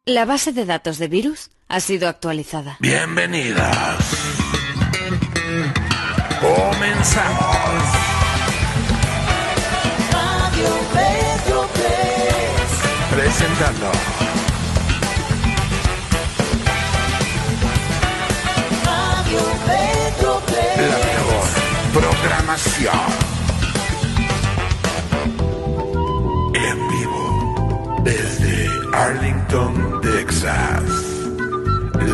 La base de datos de virus ha sido actualizada. Bienvenidas. Comenzamos. Radio Metroplex. Presentando. Radio Metroplex. La mejor programación. En vivo. Desde Arlington, Texas.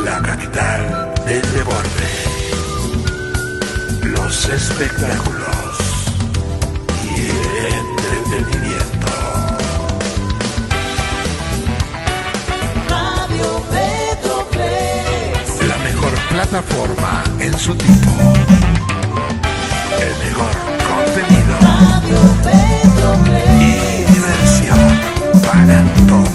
La capital del deporte. Los espectáculos y el entretenimiento. Radio Metroplex. La mejor plataforma en su tipo. El mejor contenido Radio Metroplex. y diversión para todo.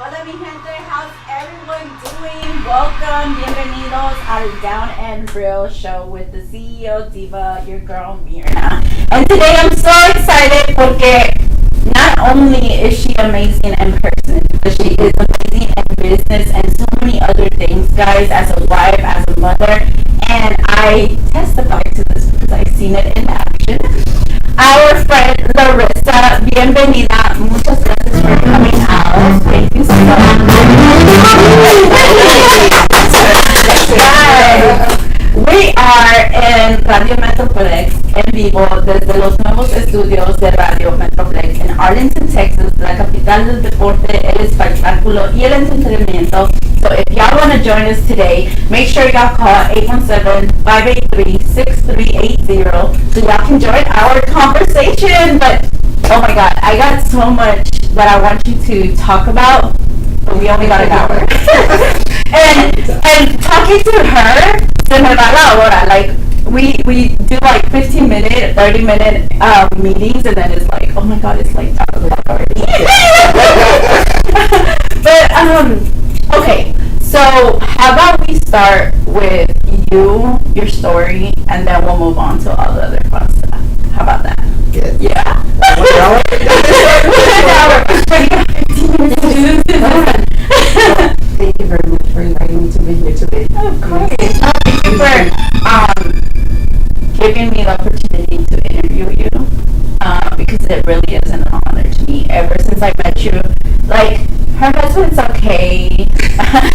Hola mi gente, how's everyone doing? Welcome, bienvenidos al Down and Real Show with the CEO Diva, your girl Mirna. And today I'm so excited porque not only is she amazing in person, but she is amazing in business and so many other things, guys, as a wife, as a mother. And I testify to this because I've seen it in action. Our friend Larissa, bienvenida. Muchas gracias for coming out. Thank you so much. We are en Radio Metroplex en vivo desde los nuevos estudios de Radio Metroplex en Arlington, Texas, la capital del deporte, el espectáculo y el entretenimiento. So if y'all want to join us today, make sure y'all call 817-583-6380 so y'all can join our conversation. But oh my God, I got so much that I want you to talk about, but we only got an hour. and talking to her, se me va la hora. Like we do like 15-minute, 30-minute meetings, and then it's like, oh my God, it's like that already. But okay. So how about we start with you, your story, and then we'll move on to all the other fun stuff. How about that? Yes. Yeah. Thank you very much for inviting me to be here today. Of course. Thank you for giving me the opportunity to interview you, because it really is an honor to me. Ever since I met you, like, her husband's okay,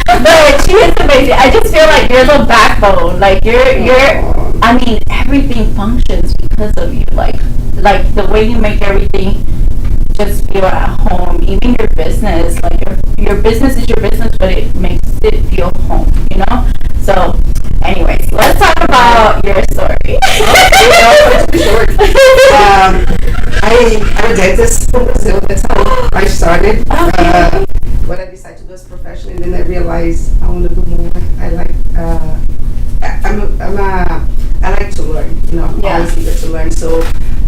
but she is amazing. I just feel like you're the backbone. Like I mean, everything functions because of you. Like the way you make everything just feel at home. Even your business, like your business is your business, but it makes it feel home, you know? So, anyways, let's talk about your story. Short. I'm a dentist from Brazil. That's how I started. What I decided to do as a profession, and then I realized I want to do more. I like I like to learn. You know, I'm always eager to learn. So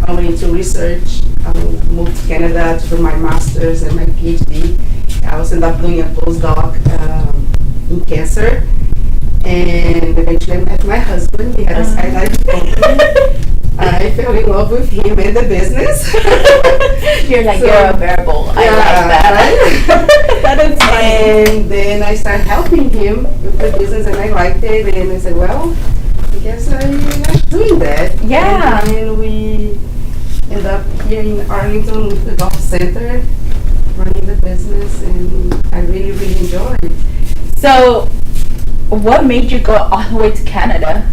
I went into research. I moved to Canada to do my master's and my PhD. I was ended up doing a postdoc in cancer. And eventually I met my husband. He had a skydiving company. I fell in love with him and the business. You're like, you're a bearable. I like that. Right? That is funny. And then I started helping him with the business, and I liked it. And I said, well, I guess I like doing that. Yeah. And we ended up here in Arlington with the golf center, running the business, and I really, really enjoy it. So, what made you go all the way to Canada?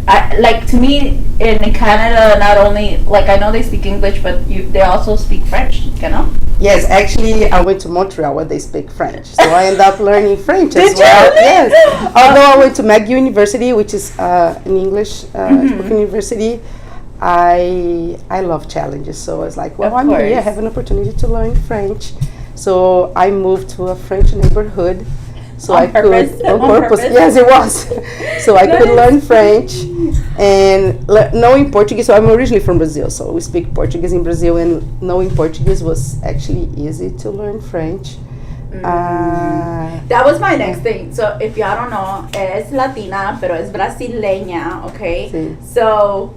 I like, to me in Canada, not only like I know they speak English, but they also speak French, you know? Yes, actually, I went to Montreal where they speak French, so I ended up learning French as Did well. you? Yes, although I went to McGill University, which is an English spoken university. I love challenges, so I was like, well, Of I'm here, I course. have an opportunity to learn French. So I moved to a French neighborhood. So On I purpose? could, on On purpose, purpose? yes, it was. So I could learn French and knowing Portuguese. So I'm originally from Brazil, so we speak Portuguese in Brazil, and knowing Portuguese was actually easy to learn French. That was my next thing. So if y'all don't know, es Latina, pero es brasileña, okay? Sí. So,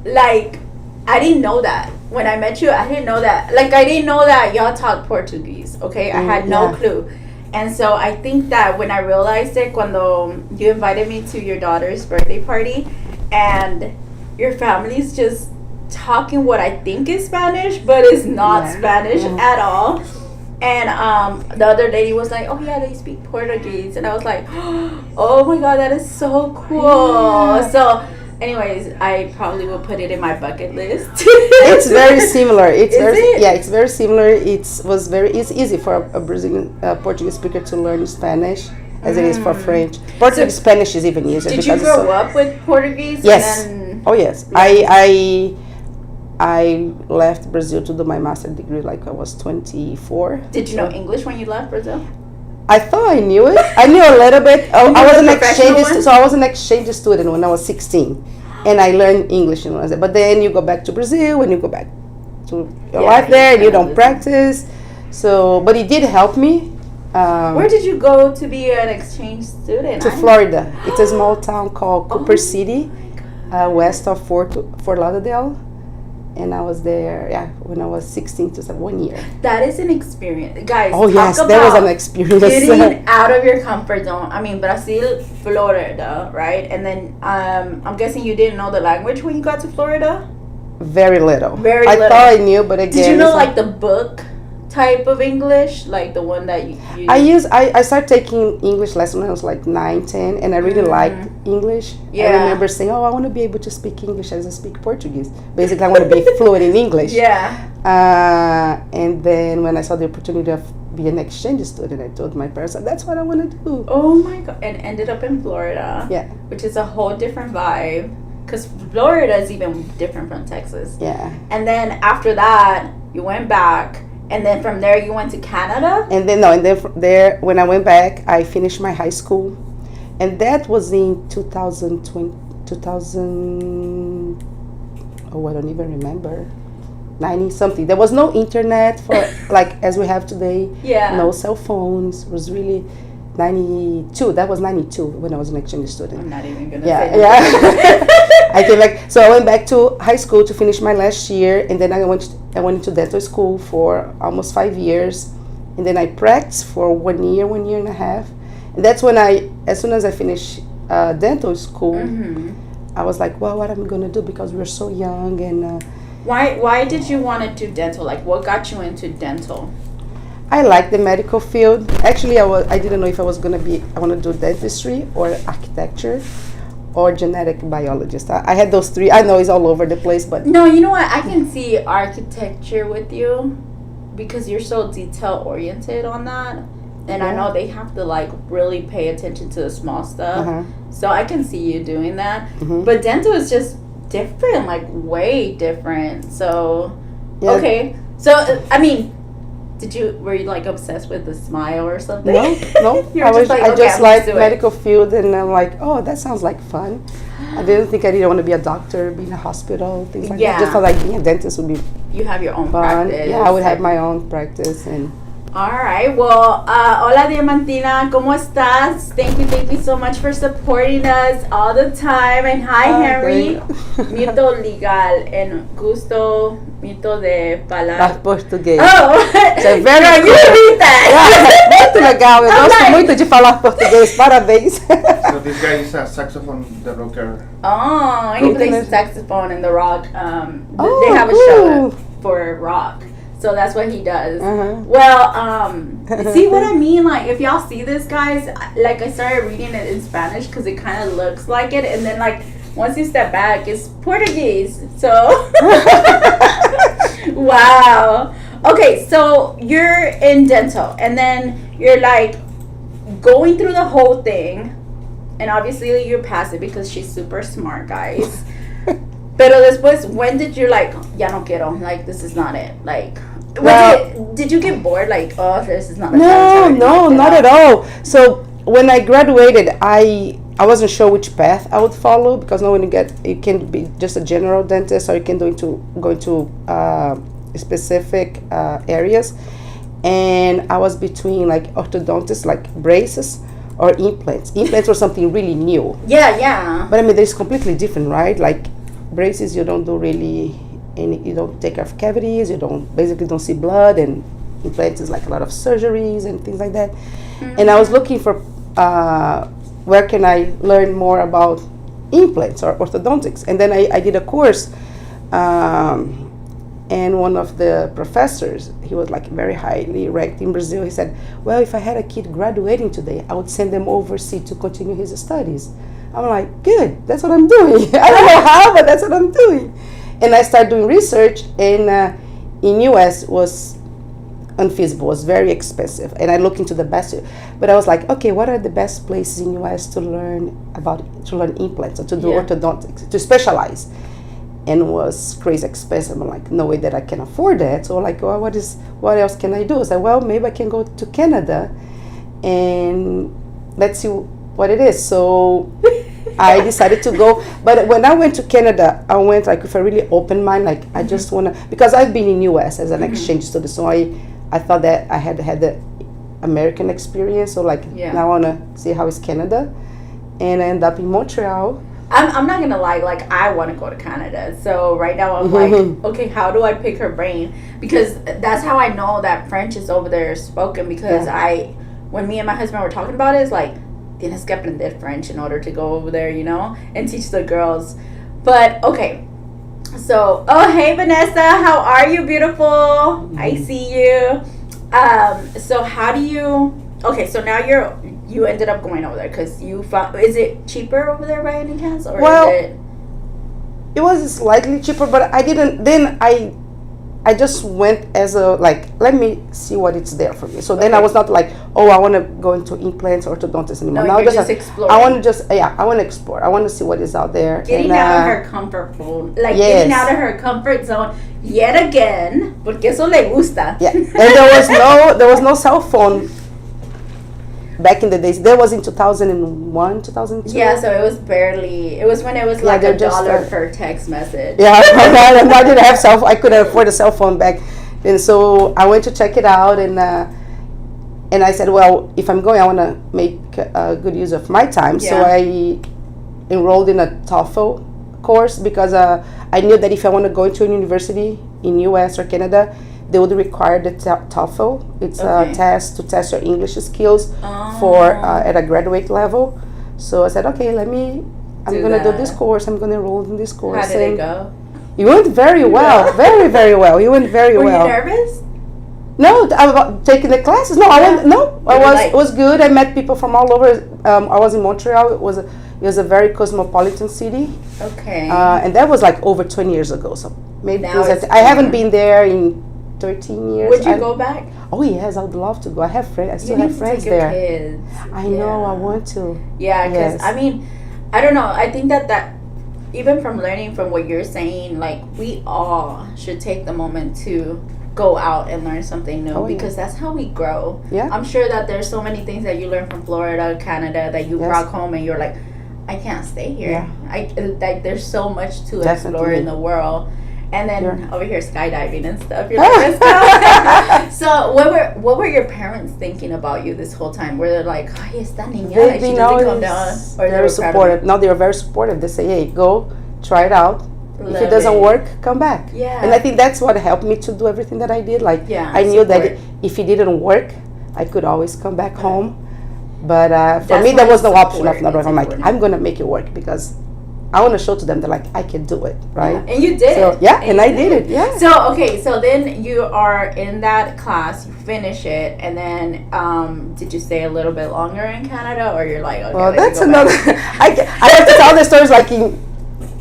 like, I didn't know that. When I met you, I didn't know that. Like, I didn't know that y'all talk Portuguese, okay? I had no clue. And so I think that when I realized it, cuando you invited me to your daughter's birthday party, and your family's just talking what I think is Spanish, but it's not Spanish at all. And the other lady was like, oh yeah, they speak Portuguese. And I was like, oh my god, that is so cool. So anyways, I probably will put it in my bucket list. It's very similar. It's Is very similar. It's easy for a Brazilian Portuguese speaker to learn Spanish as it is for French. Portuguese Spanish is even easier. Did you grow up with Portuguese? Yes. And then, Oh yes. I left Brazil to do my master's degree like I was 24. Did you know English when you left Brazil? I thought I knew it. I knew a little bit. I was an professional one? so I was an exchange student when I was 16, and I learned English when I was there. But then you go back to Brazil, and you go back to your life there, and you don't practice. So, but it did help me. Where did you go to be an exchange student? To Florida. It's a small town called Cooper City, west of Fort Lauderdale. And I was there, when I was 16 to 1 year. That is an experience, guys. Oh yes, that was an experience. Getting out of your comfort zone. I mean, Brazil, Florida, right? And then I'm guessing you didn't know the language when you got to Florida. Very little. Very I little. thought I knew, but again, did you know like the book type of English, like the one that you I started taking English lessons when I was like 9, 10, and I really liked English. Yeah. I remember saying, I want to be able to speak English as I speak Portuguese. Basically, I want to be fluent in English. Yeah. And then when I saw the opportunity of being an exchange student, I told my parents, that's what I want to do. Oh my god. And ended up in Florida. Yeah. Which is a whole different vibe. Because Florida is even different from Texas. Yeah. And then after that, you went back. And then from there, you went to Canada? And then from there, when I went back, I finished my high school. And that was in 2020, I don't even remember. 90 something. There was no internet for like as we have today. Yeah. No cell phones. It was really 92. That was 92 when I was an exchange student. I'm not even gonna Yeah, say yeah. I came back. So I went back to high school to finish my last year, and then I went into dental school for almost 5 years, and then I practiced for 1 year and a half. And that's when as soon as I finished dental school, I was like, well, what am I gonna do? Because we're so young. And why did you want to do dental? Like, what got you into dental? I like the medical field. Actually, I didn't know if I want to do dentistry or architecture or genetic biologist. I had those three. I know it's all over the place, but no, you know what? I can see architecture with you because you're so detail oriented on that. And I know they have to like really pay attention to the small stuff. So I can see you doing that. But dental is just different, like way different. So, okay. So, I mean, were you like obsessed with the smile or something? No. I just like medical field, and I'm like, oh, that sounds like fun. I didn't think I didn't want to be a doctor, be in a hospital, things like that. Just thought like being a dentist would be you have your own fun. practice. Yeah, I would have my own practice. And all right. Well, hola Diamantina, ¿cómo estás? Thank you so much for supporting us all the time. And hi, Henry. Mito legal and gusto mito de palabras português. Oh, so very girl, you read that. Muito legal. Eu gosto muito de falar português. Parabéns. So this guy is a saxophone rocker. Oh, he plays saxophone in the rock. They have a cool. show for rock. So that's what he does. Well, see what I mean? Like, if y'all see this, guys, like I started reading it in Spanish because it kind of looks like it. And then, like, once you step back, it's Portuguese. So, wow. Okay, so you're in dental. And then you're, like, going through the whole thing. And obviously you pass it because she's super smart, guys. Pero después, when did you like, ya no quiero, like, this is not it? Like, did you get bored? Like, oh, this is not a No, not at all. So when I graduated, I wasn't sure which path I would follow, because now when you can be just a general dentist, or you can go into specific areas. and I was between like orthodontics, like braces or implants. Implants were something really new. Yeah. But I mean, there's completely different, right? Like braces, you don't do really any, you don't take care of cavities, you don't see blood, and implants is like a lot of surgeries and things like that. And I was looking for where can I learn more about implants or orthodontics, and then I did a course, and one of the professors, he was like very highly ranked in Brazil, he said, well, if I had a kid graduating today, I would send them overseas to continue his studies. I'm like, good, that's what I'm doing. I don't know how, but that's what I'm doing. And I started doing research, and in US was unfeasible, was very expensive, and I looked into the best, but I was like, okay, what are the best places in US to learn implants or to do orthodontics, to specialize? And it was crazy expensive. I'm like, no way that I can afford that. So like, well, what else can I do? I said, well, maybe I can go to Canada and let's see what it is. So I decided to go. But when I went to Canada, I went like with a really open mind. Like I just want to, because I've been in US as an exchange student. So I thought that I had the American experience. So like now I want to see how is Canada. And I ended up in Montreal. I'm not gonna lie, like I want to go to Canada. So right now I'm like, okay, how do I pick her brain? Because that's how I know that French is over there spoken. Because when me and my husband were talking about it, it's like, tienes que aprender French in order to go over there, you know, and teach the girls. But okay, so hey Vanessa, how are you, beautiful? I see you. So how do you? Okay, so now you ended up going over there because you found, is it cheaper over there by any chance, or well, is it was slightly cheaper, but I didn't, then I just went as a, like, let me see what it's there for me. So then I was not like, oh, I want to go into implants or orthodontics anymore. No, now you're just exploring. I want to I want to explore. I want to see what is out there. Getting out of her comfort zone. Like, getting out of her comfort zone yet again, porque eso le gusta. Yeah, and there was no cell phone back in the days. That was in 2001, 2002. Yeah, so it was when it was like $1 per text message. Yeah, I didn't have I couldn't afford a cell phone back. And so I went to check it out, and I said, well, if I'm going, I want to make good use of my time. Yeah. So I enrolled in a TOEFL course because I knew that if I want to go into a university in US or Canada, they would require the TOEFL. It's a test to test your English skills for at a graduate level. So I said, okay, I'm going to do this course. I'm going to enroll in this course. How did it go? It went very well, very, very well. It went very well. Were you nervous? No, about taking the classes. No, I went. No, it was good. I met people from all over. I was in Montreal. It was a very cosmopolitan city. Okay. And that was like over 20 years ago. So maybe I haven't been there in 13 years. Would you go back? Oh yes, I would love to go. I have friends. I still have friends there. Kids. I know. I want to. Yeah, because I mean, I don't know. I think that even from learning from what you're saying, like we all should take the moment to go out and learn something new because that's how we grow. Yeah. I'm sure that there's so many things that you learn from Florida, Canada that you brought home and you're like, I can't stay here. Yeah. Like there's so much to explore in the world. And then over here skydiving and stuff. You're like, let's go. So what were your parents thinking about you this whole time? Were they like, ay, esta niña, like, she doesn't come down? Or they're supportive. No, they were very supportive. They say, hey, go, try it out. If it doesn't work, come back. Yeah. And I think that's what helped me to do everything that I did. Like, I knew that if it didn't work, I could always come back home. But for me, there was no option of not working. I'm like, I'm going to make it work because I want to show to them that like I can do it, right? Yeah. And you did it. Yeah, and I did it. Yeah. So so then you are in that class, you finish it, and then did you stay a little bit longer in Canada, or you're like, okay, well, that's another. I have to tell the stories like in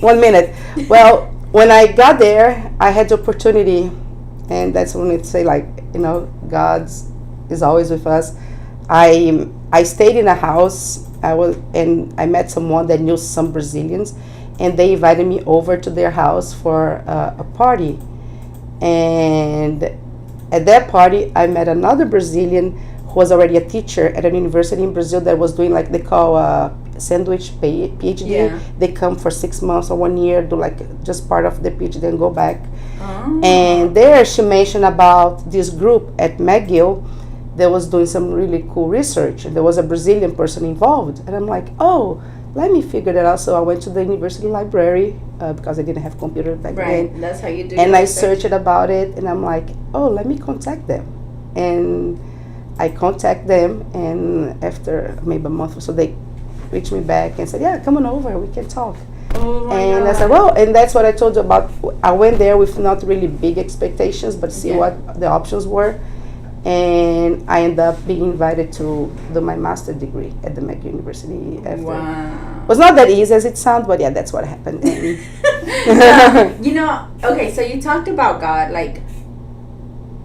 1 minute. Well, when I got there, I had the opportunity, and that's when we say like, God is always with us. I stayed in a house. I met someone that knew some Brazilians, and they invited me over to their house for a party. And at that party, I met another Brazilian who was already a teacher at a university in Brazil that was doing like they call sandwich PhD. Yeah. They come for 6 months or 1 year, do like just part of the PhD, then go back. Oh. And there she mentioned about this group at McGill that was doing some really cool research. There was a Brazilian person involved, and I'm like, oh, let me figure that out. So I went to the university library because I didn't have computer back Right. then, That's how you do. and your I research. searched about it, and I'm like, oh, let me contact them. And I contact them, and after maybe a month or so, they reached me back and said, yeah, come on over, we can talk. Oh my And God. I said, well, and that's what I told you about. I went there with not really big expectations, but see Yeah. what the options were. And I ended up being invited to do my master's degree at the McGill University after. Wow. It was not that easy as it sounds, but yeah, that's what happened. And So, okay, so you talked about God. Like,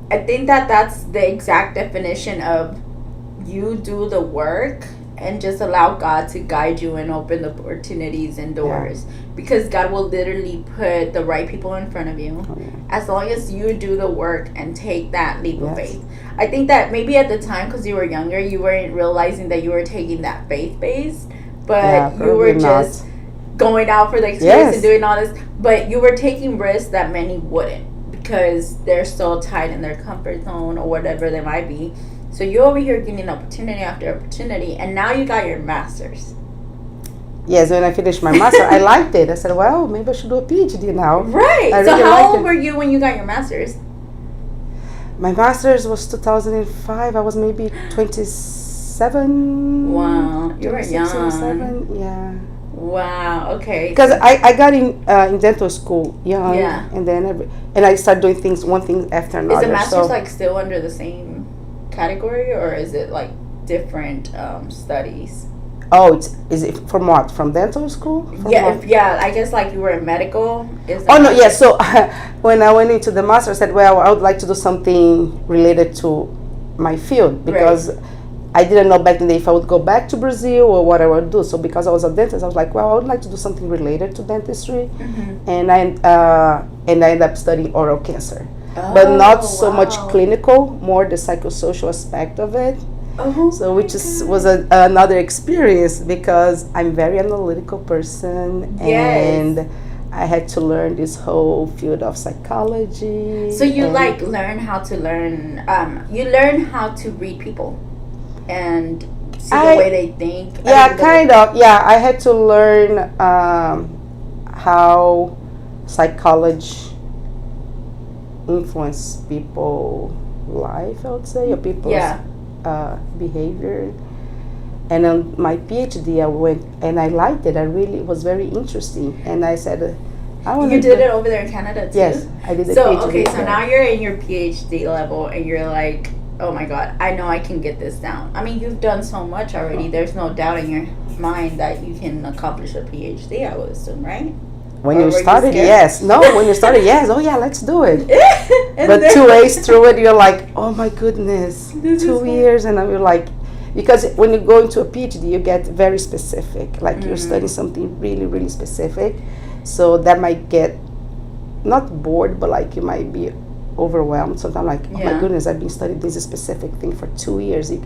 I think that's the exact definition of you do the work and just allow God to guide you and open the opportunities and doors. Because God will literally put the right people in front of you as long as you do the work and take that leap of Yes. faith. I think that maybe at the time, because you were younger, you weren't realizing that you were taking that faith base, but Yeah, you were probably not. just going out for the experience Yes. and doing all this. But you were taking risks that many wouldn't because they're so tight in their comfort zone or whatever they might be. So you're over here getting opportunity after opportunity, and now you got your master's. yes, when I finished my master, I liked it. I said, well, maybe I should do a PhD now. Right. I So really how liked old it. were you when you got your master's? My master's was 2005. I was maybe 27. Wow, you were 26, young. 27, yeah. Wow. Okay. Because I got in dental school young, Yeah. and then I started doing things one thing after Is another. the master's so like still under the same category, or is it like different studies? oh, is it from what? From dental school? From Yeah, what? I guess like you were in medical. Is Oh no, that- yeah. So when I went into the master, I said, well, I would like to do something related to my field because I didn't know back then if I would go back to Brazil or what I would do. So because I was a dentist, I was like, well, I would like to do something related to dentistry, and I ended up studying oral cancer, but not so much wow. clinical, more the psychosocial aspect of it. Oh, So which was another experience because I'm very analytical person, Yes. and I had to learn this whole field of psychology. so you and- like learn how to learn. You learn how to read people, and see the way they think. Yeah, kind of. Yeah, I had to learn how psychology influence people life, I would say, or people's Yeah. behavior. And on my PhD, I went and I liked it. It was very interesting. And I said, I want You did it over there in Canada too. Yes, I did the So PhD. okay, so there. now you're in your PhD level, and you're like, oh my God, I know I can get this down. I mean, you've done so much already. There's no doubt in your mind that you can accomplish a PhD. I would assume, right? When Or you were you started, scared? yes. No, when you started, yes. Oh yeah, let's do it. And But then- 2 ways through it, you're like, oh my goodness, This is 2 hard. years, and you're like, because when you go into a PhD, you get very specific. Like you're studying something really, really specific. So that might get not bored, but like you might be overwhelmed. Sometimes like, oh my Yeah. goodness, I've been studying this specific thing for 2 years. You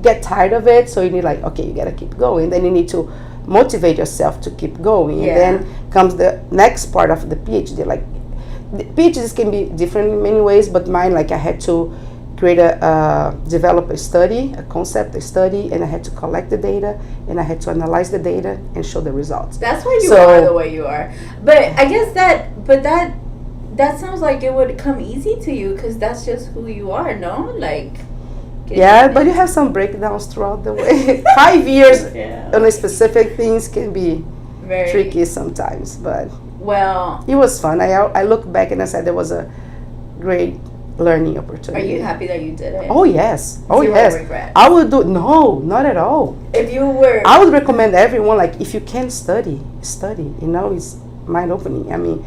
get tired of it, so you need like, okay, you gotta keep going. Then you need to motivate yourself to keep going. Yeah. And then comes the next part of the PhD. Like the PhDs can be different in many ways, but mine, like I had to create develop a study, a concept, a study, and I had to collect the data, and I had to analyze the data and show the results. That's why you So- are the way you are. But I guess that sounds like it would come easy to you because that's just who you are, no? Like. Yeah, but you have some breakdowns throughout the way. 5 years Yeah. on a specific things can be Very tricky sometimes, but Well, it was fun. I look back and I said there was a great learning are opportunity. you happy that you did it? Oh yes, oh Zero yes. regret. I would do no, not at all. If you were. I would recommend everyone, like, if you can study. You know, it's mind opening. I mean,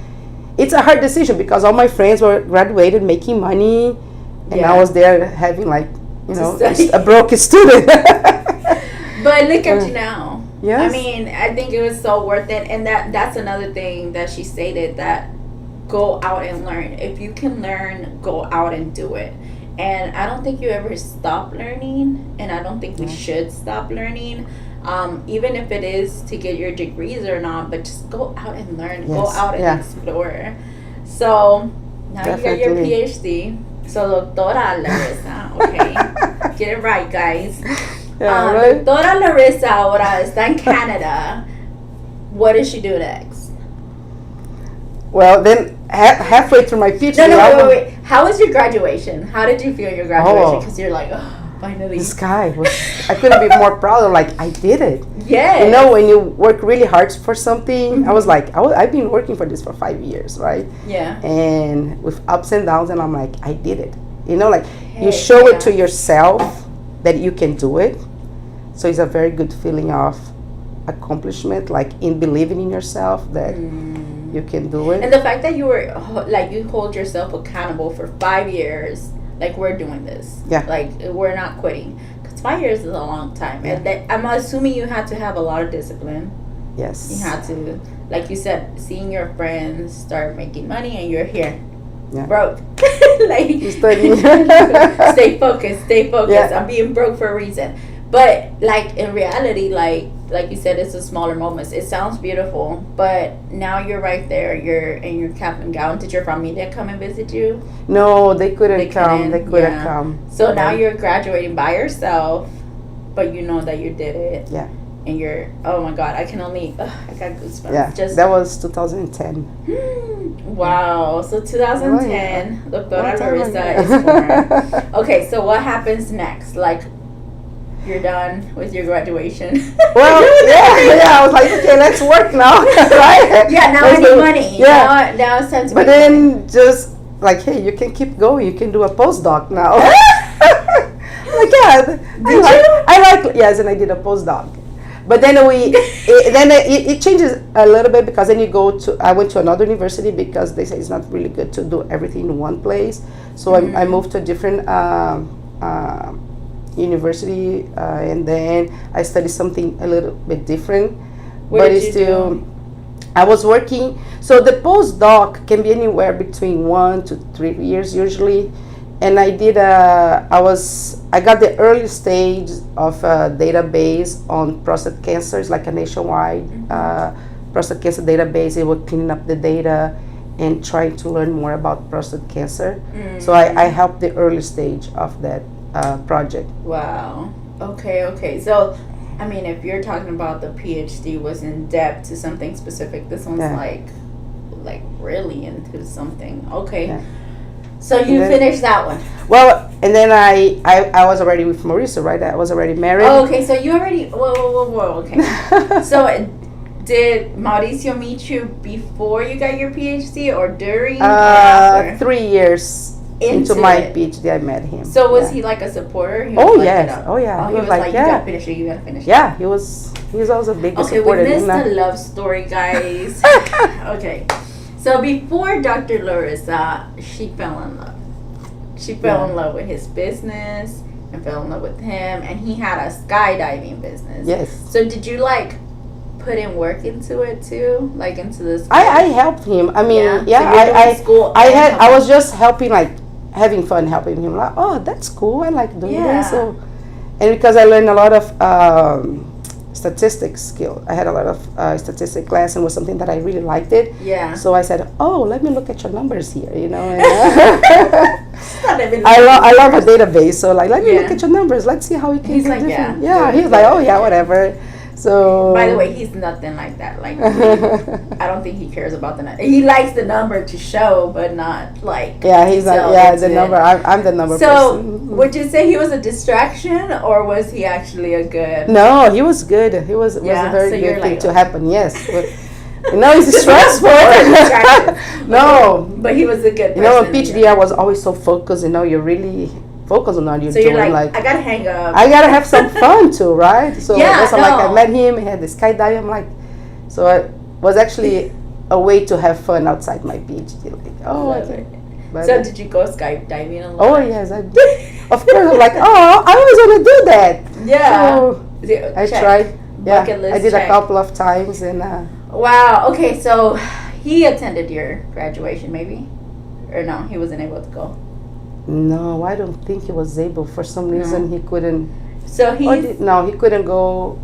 it's a hard decision because all my friends were graduated, making money, and Yeah. I was there having, like, you know, study. a broke student. But look at you now. Yes. I mean, I think it was so worth it, and that's another thing that she stated, that go out and learn. If you can learn, go out and do it. And I don't think you ever stop learning, and I don't think we should stop learning. even if it is to get your degrees or not, but just go out and learn, go Yes, out and yeah. explore. So now you got your Definitely. PhD. So Doctora Larissa, okay, get it right, guys. Yeah, right? Doctora Larissa ahora está en Canada. What does she do next? Well, then halfway through my PhD, No, I was- wait. How was your graduation? How did you feel your graduation? Oh. Because you're like, oh, finally. this guy was, I couldn't be more proud of, like, I did it. Yes. You know, when you work really hard for something, I was like, I've been working for this for 5 years, right? Yeah. And with ups and downs, and I'm like, I did it. You know, like, Hey, you show yeah. it to yourself that you can do it. So it's a very good feeling of accomplishment, like in believing in yourself that you can do it. And the fact that you were like you hold yourself accountable for 5 years, like we're doing this. Yeah. Like we're not quitting. Because 5 years is a long time, and that, I'm assuming you had to have a lot of discipline. Yes. You had to, like you said, seeing your friends start making money, and you're here. Yeah. Broke. Like Studying. stay focused. Yeah. I'm being broke for a reason. But like in reality, like you said, it's the smaller moments. It sounds beautiful, but now you're right there. You're in your cap and gown. Did your familia come and visit you? No, they couldn't They come. They couldn't, couldn't yeah. come. So now Right. you're graduating by yourself, but you know that you did it. Yeah. And you're, oh my God, I can only, I got goosebumps. Yeah. Just That was 2010. wow. So 2010, Oh, Doctora Long time Larissa ago. is born. Okay, so what happens next? Like, you're done with your graduation. Well, yeah. I was like, okay, let's work now, right? Yeah, now I Let's need do- money. Yeah. Now it's time to But make then just like, hey, you can keep going. You can do a postdoc now. Like, yeah, I like yes, and I did a postdoc. But then it changes a little bit because then I went to another university because they say it's not really good to do everything in one place. So I moved to a different university and then I studied something a little bit different. What but did it's you still do? I was working. So the postdoc can be anywhere between 1 to 3 years usually. And I got the early stage of a database on prostate cancer. It's like a nationwide prostate cancer database. It would clean up the data and trying to learn more about prostate cancer. So I helped the early stage of that project. Wow. Okay. So, I mean, if you're talking about the PhD was in depth to something specific, this one's Yeah. like really into something. Okay. Yeah. So you then- finished that one. Well, and then I was already with Mauricio, right? I was already married. Oh, okay. So you already. Whoa. Okay. So did Mauricio meet you before you got your PhD or during or after? 3 years into Into my it. PhD, I met him. So was Yeah. he like a supporter? He Oh, was like, yes. you know- Oh, yeah. He was like, yeah. you gotta finish it. You gotta finish it. Yeah, he was always a big Okay, we supporter. missed you know? a love story, guys. Okay, so before Dr. Larissa, she fell in love. She fell in love with his business and fell in love with him, and he had a skydiving business. Yes. So did you like put in work into it too, like into this? I helped him. I mean, So yeah, you're doing school I and was just helping, like having fun helping him. Like, oh, that's cool. I like doing Yeah. this. So, and because I learned a lot of statistics skill, I had a lot of statistics class, and was something that I really liked it. Yeah. So I said, oh, let me look at your numbers here. You know. And, Not even I love a database, so like let me Yeah. look at your numbers. Let's see how we can He's do like, different. yeah, Yeah, do it, he's do like, it. oh yeah, whatever. So By the way, he's nothing like that. Like, I don't think he cares about the number. He likes the number to show, but not like. yeah, he's like, detail yeah, into the it. number. I'm the number So, person. would you say he was a distraction, or was he actually a good? No, he was good. He was Yeah, a very so good you're thing like- to happen. Yes, but, you know, it's stressful. No, But he was a good person. you know, a PhD, I was always so focused. You know, you're really focused on what you're So doing. you're like, I gotta hang up. I gotta have some fun too, right? So Yeah, that's like no. I met him. He had the skydiving. I'm like, so it was actually a way to have fun outside my PhD. Like, oh, Love okay. it. But- So did you go skydiving a lot? oh yes, I did. Of course, I'm like, oh, I always want to do that. Yeah. So I Check. tried. Yeah, Bucket list I did check. a couple of times, and Wow. Okay, so he attended your graduation, maybe, or no? He wasn't able to go. no, I don't think he was able. For some reason, he couldn't. So Or he's no, he couldn't go.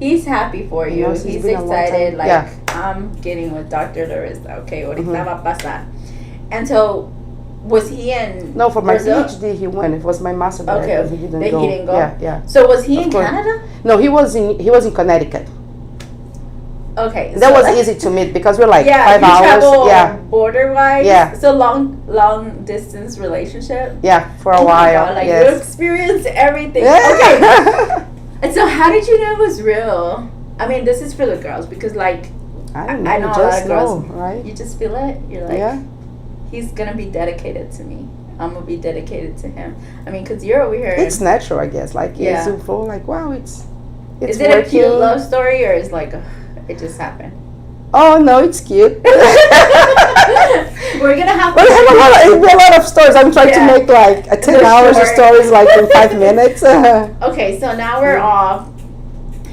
He's happy for you. knows it's He's been a long time. excited. Like, Yeah. I'm getting with Dr. Larissa. Okay, ahorita Mhm. va a pasar. And so, was he in No, for my Brazil? PhD he went. It was my master that Okay, he didn't that go. he didn't go? Yeah. So, was he Of in course. Canada? No, he was in Connecticut. Okay. That so was that's- easy to meet because we're like Yeah, 5 you hours. travel Yeah, border-wise. Yeah. So, long distance relationship. yeah, for a Oh my while. God, like, you yes. experienced everything. Okay. Yeah. And so, how did you know it was real? I mean, this is for the girls because, like, I don't know. I know a lot just of girls. know, right? You just feel it. You're like, Yeah. he's gonna be dedicated to me. I'm gonna be dedicated to him. I mean, cause you're over here. It's natural, I guess. Like Yeah. you feel like, wow, it's Is it a cute love story or is like it just happened? Oh no, it's cute. We're gonna have. But I have a lot of stories. I'm trying Yeah. to make like a 10 They're hours of short. stories like in 5 minutes. Okay, so now we're off.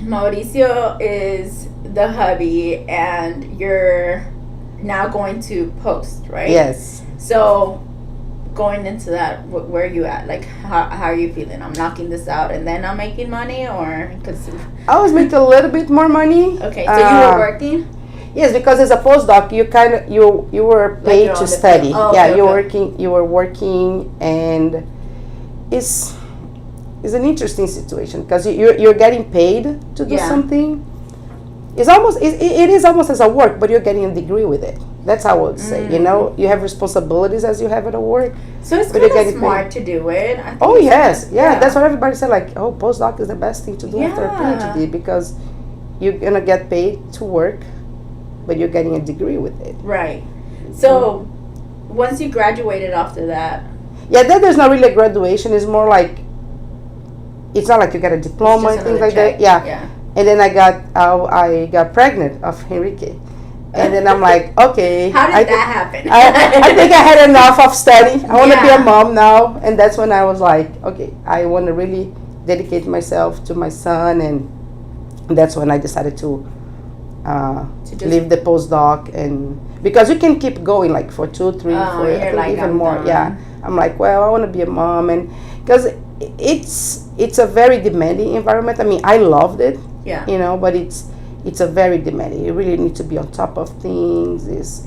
Mauricio is the hubby, and you're now going to post, right? Yes. So, going into that, where are you at? Like, how are you feeling? I'm knocking this out, and then I'm making money, or because I was making a little bit more money. okay, so you were working. Yes, because as a postdoc, you were paid you're to on the study. field. Oh, Yeah, okay, okay. you were working, and it's an interesting situation because you're getting paid to do Yeah. something. It's almost it is almost as a work, but you're getting a degree with it. That's how I would say. You know, you have responsibilities as you have at a work. So it's But kind you're of getting smart to do it. I think Oh it's yes, smart. yeah. That's what everybody said. Like, oh, postdoc is the best thing to do after a Yeah. PhD because you're gonna get paid to work, but you're getting a degree with it. Right. So once you graduated after that, Yeah, then there's not really a graduation. It's more like it's not like you get a diploma it's and just things another like check. that. Yeah. And then I got pregnant of Henrique, and then I'm like, okay. How did I that happen? I think I had enough of study. I want to be Yeah. a mom now, and that's when I was like, okay, I want to really dedicate myself to my son, and that's when I decided to just- leave the postdoc, and because you can keep going like for 2, 3, Oh, 4, I you're think like, even I'm more. done. Yeah, I'm like, well, I want to be a mom, and because it's a very demanding environment. I mean, I loved it, Yeah. you know, but it's a very demanding. You really need to be on top of things. Is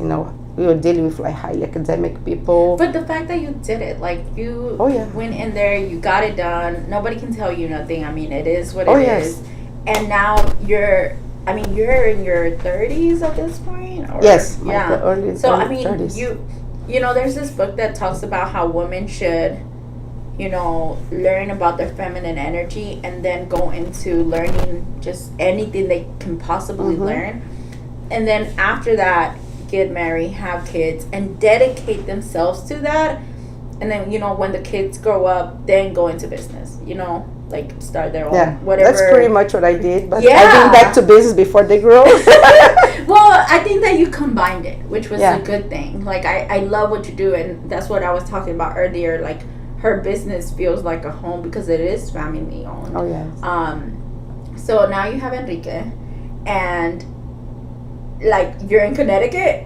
we were dealing with like highly academic people. But the fact that you did it, like you Oh, yeah. went in there, you got it done. Nobody can tell you nothing. I mean, it is what Oh, it yes. is. And now you're in your 30s at this point. Or, Yes, my yeah. early So I mean, 30s. you know, there's this book that talks about how women should, you know, learn about their feminine energy and then go into learning just anything they can possibly Mhm. learn, and then after that get married, have kids, and dedicate themselves to that. And then, you know, when the kids grow up, then go into business, you know, like start their own, Yeah, whatever. that's pretty much what I did. But Yeah. I've been back to business before they grow. Well, I think that you combined it, which was Yeah. a good thing. Like, I love what you do, and that's what I was talking about earlier. Like, her business feels like a home because it is family owned. Oh yes. So now you have Enrique, and like you're in Connecticut.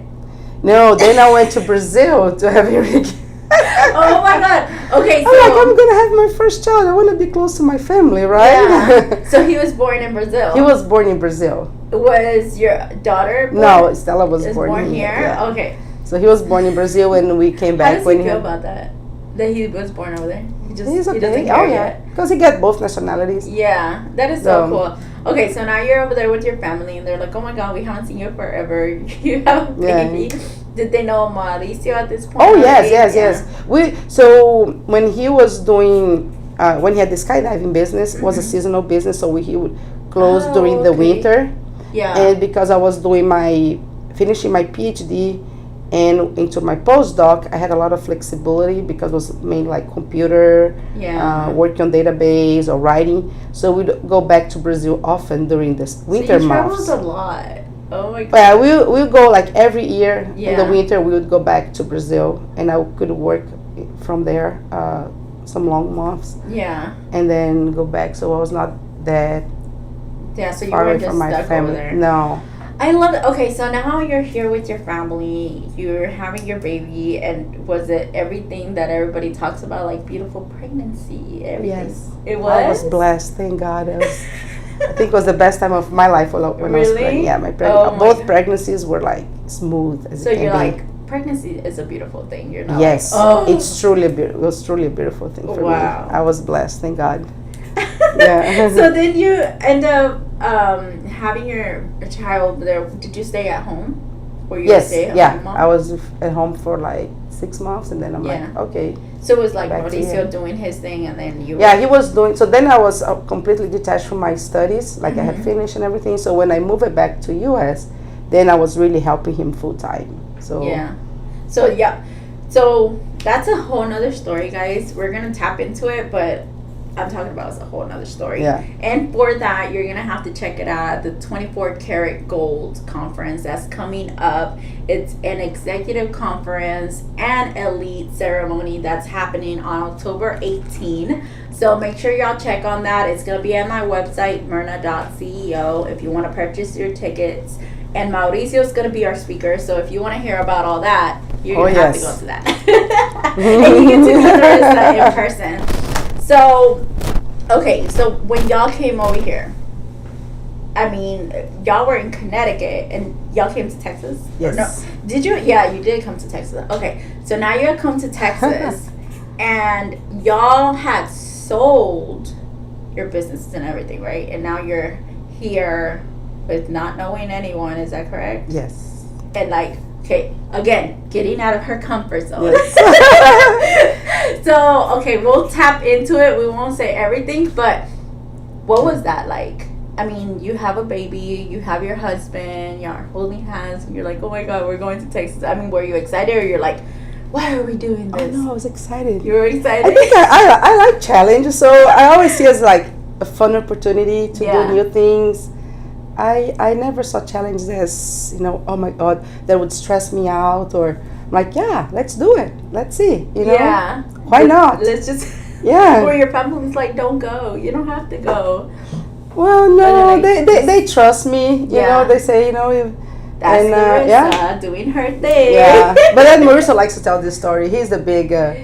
No, then I went to Brazil to have Enrique. Oh my God. Okay, so I'm like, I'm gonna have my first child. I want to be close to my family, right? yeah. So he was born in Brazil. He was born in Brazil. Was your daughter born? No, Stella was is born, born here. here. Yeah. Okay. So he was born in Brazil, and we came How back does when he he. feel about that? That he was born over there. He just He's he doesn't okay. care Oh yeah, yet. because he got both nationalities. Yeah, that is so So- cool. Okay, so now you're over there with your family, and they're like, "Oh my God, we haven't seen you forever. You have a Yeah. baby." Did they know Mauricio at this point? Oh yes, already? yes, Yeah. yes. So when he was doing, when he had the skydiving business, it was a seasonal business. So he would close Oh, during the okay. winter, Yeah. and because I was doing finishing my PhD and into my postdoc, I had a lot of flexibility because it was mainly like computer, Yeah. working on database or writing. So we'd go back to Brazil often during this winter so you months. traveled a lot. Oh my God. Yeah, we'll go like every year in the Yeah. winter. We would go back to Brazil, and I could work from there some long months, Yeah. and then go back. So I was not that Yeah. So you far away weren't just from my stuck over family. there. No, I love it. Okay, so now you're here with your family. You're having your baby, and was it everything that everybody talks about, like beautiful pregnancy? Everything. yes, It was. I was blessed. Thank God. I think it was the best time of my life when I was Really? pregnant. Yeah, Oh my both God. pregnancies were like smooth as So it can you're be. like, pregnancy is a beautiful thing. You're not Yes, like, oh. it's truly it was truly a beautiful thing for Wow. me. I was blessed, thank God. Yeah. So then you end up having your child there. Did you stay at home? Or you Yes, stay at yeah. home mom? I was at home for like 6 months, and then I'm Yeah. like, okay. So it was like Back to Mauricio him. doing his thing, and then you. Yeah, he was doing. So then I was completely detached from my studies, like I had finished and everything. So when I moved it back to US, then I was really helping him full time. So Yeah. So yeah. So that's a whole nother story, guys. We're gonna tap into it, but I'm talking about as a whole nother story. Yeah. And for that, you're gonna have to check it out at the 24 Karat Gold conference that's coming up. It's an executive conference and elite ceremony that's happening on October 18. So make sure y'all check on that. It's gonna be on my website, myrna.ceo, if you want to purchase your tickets. And Mauricio's gonna be our speaker. So if you want to hear about all that, you're gonna have to yes. go to that. And you get to meet Marissa in person. So, okay, so when y'all came over here, I mean, y'all were in Connecticut and y'all came to Texas? Or Yes. no? Did you? Yeah, you did come to Texas. Okay, so now you come to Texas and y'all had sold your businesses and everything, right? And now you're here with not knowing anyone, is that correct? yes. And like, okay, again, getting out of her comfort zone. Yes. So, okay, we'll tap into it. We won't say everything, but what was that like? I mean, you have a baby, you have your husband, you're holding hands, and you're like, oh my God, we're going to Texas. I mean, were you excited, or you're like, why are we doing Oh this? no, I was excited. You were I excited? think I like challenges, so I always see it as like a fun opportunity to Yeah. do new things. I never saw challenges as, oh my God, that would stress me out, or I'm like, yeah, let's do it. Let's see, Yeah. Why not? Let's just. Yeah. Or your family's like, don't go. You don't have to go. Well, no, And then they trust me, Yeah. they say, That's And, Marissa yeah. doing her thing. yeah. But then Marissa likes to tell this story. He's the big. Yeah,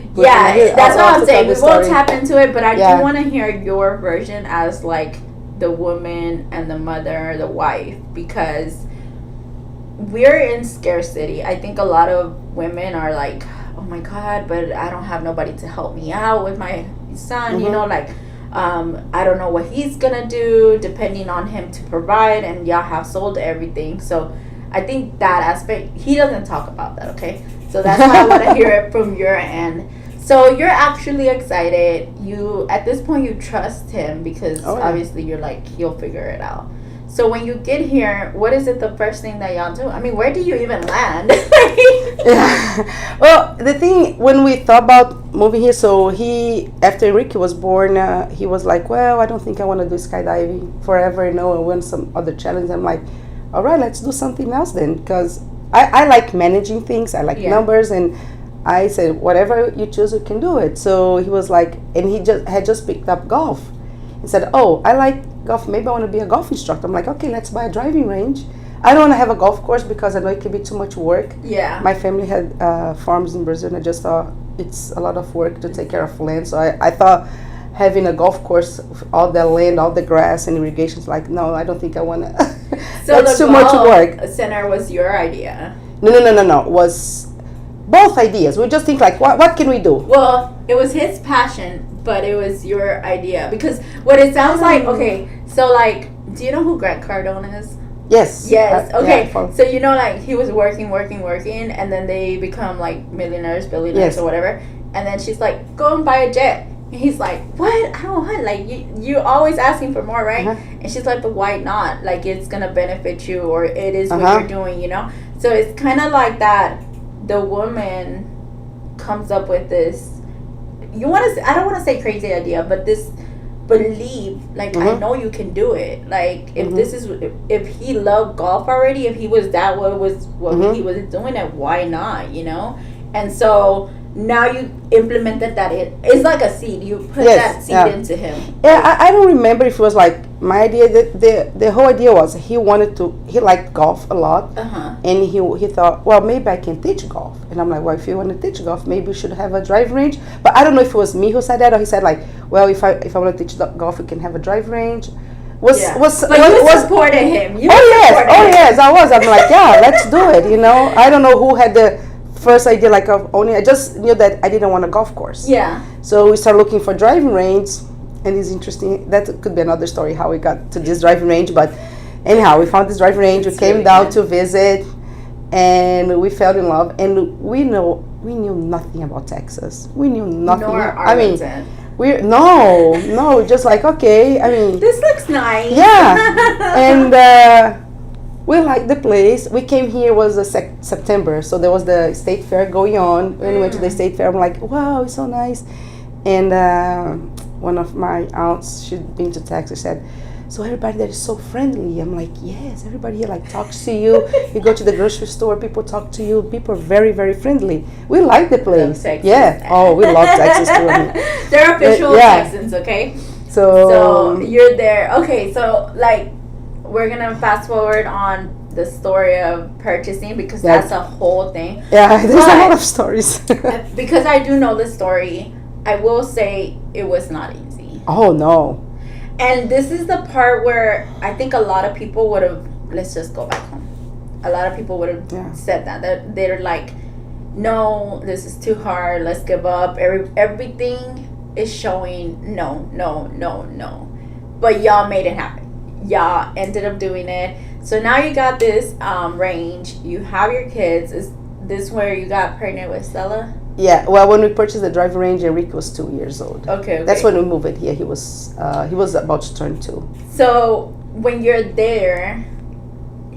that's what I'm saying. We won't tap into it, but I Yeah. do want to hear your version as like the woman and the mother, the wife, because we're in scarcity. I think a lot of women are like, oh my God, but I don't have nobody to help me out with my son, like I don't know what he's gonna do, depending on him to provide, and y'all have sold everything. So I think that aspect, he doesn't talk about that, okay? So that's why I want to hear it from your end. So you're actually excited. You, at this point, you trust him because Oh, yeah. obviously you're like, he'll figure it out. So when you get here, what is it the first thing that y'all do? I mean, where do you even land? Yeah. Well, the thing, when we thought about moving here, so after Enrique was born, he was like, well, I don't think I want to do skydiving forever, I want some other challenge. I'm like, all right, let's do something else then, because I like managing things, I like Yeah. numbers, and I said, whatever you choose, you can do it. So he was like, and he had just picked up golf. He said, oh, I like golf, maybe I want to be a golf instructor. I'm like, okay, let's buy a driving range. I don't want to have a golf course because I know it can be too much work. Yeah. My family had farms in Brazil, and I just thought it's a lot of work to take care of land. So I thought having a golf course, all the land, all the grass and irrigation, is like, no, I don't think I want to. So That's the too much golf work. center was your idea. No. It was both ideas. We just think like, what can we do? Well, it was his passion, but it was your idea. Because what it sounds like, okay, so like, do you know who Grant Cardone is? Yes. Yes. Okay. Yeah, So you know, like he was working, and then they become like millionaires, billionaires, Yes. or whatever. And then she's like, "Go and buy a jet." And he's like, "What? I don't want. Like you always asking for more, right?" Uh-huh. And she's like, "But why not? Like it's gonna benefit you, or it is what Uh-huh. you're doing, So it's kind of like that. The woman comes up with this. I don't want to say crazy idea, but this believe, like, I Mhm. know you can do it. Like if Mhm. this is, if he loved golf already, if he was that what Mhm. he was doing it, why not, And so now you implemented that. It's like a seed. You put Yes, that seed yeah. into him. Yeah, I don't remember if it was like my idea. The whole idea was he liked golf a lot. And he thought, well, maybe I can teach golf. And I'm like, well, if you want to teach golf, maybe you should have a driving range. But I don't know if it was me who said that, or he said like, well, if I want to teach golf, we can have a driving range. was Yeah. was But you was supported him. You oh supported him. yes, I was. I'm like, yeah, let's do it. You know, I don't know who had the first idea like of owning. I just knew that I didn't want a golf course. Yeah. So we started looking for driving range, and it's interesting. That could be another story how we got to this driving range. But anyhow, we found this driving range. It's we came really down good. to visit, and we fell in love. And we knew nothing about Texas. We knew nothing. Nor I mean, Arlington. we no, just like okay. I mean, This looks nice. yeah, and we liked the place. We came here was September, so there was the state fair going on. When we went to the state fair, I'm like, wow, it's so nice. And one of my aunts, she'd been to Texas, said, so everybody there is so friendly. I'm like, yes, everybody here like talks to you. You go to the grocery store, people talk to you. People are very, very friendly. We like the place. Texas. Yeah. Oh, we love Texas too. I mean, They're official yeah. Texans, okay? so So you're there. Okay, so like we're gonna fast forward on the story of purchasing because Yeah. that's a whole thing. yeah, there's a But- lot of stories. Because I do know the story, I will say it was not easy. Oh no. And this is the part where I think a lot of people would have, let's just go back home. A lot of people would have Yeah. said that. They're like, no, this is too hard. Let's give up. Everything is showing no. But y'all made it happen. Y'all ended up doing it. So now you got this range. You have your kids. Is this where you got pregnant with Stella? Yeah, well, when we purchased the driving range, Enrique was 2 years old. Okay. That's when we moved it here. He was about to turn 2. So when you're there,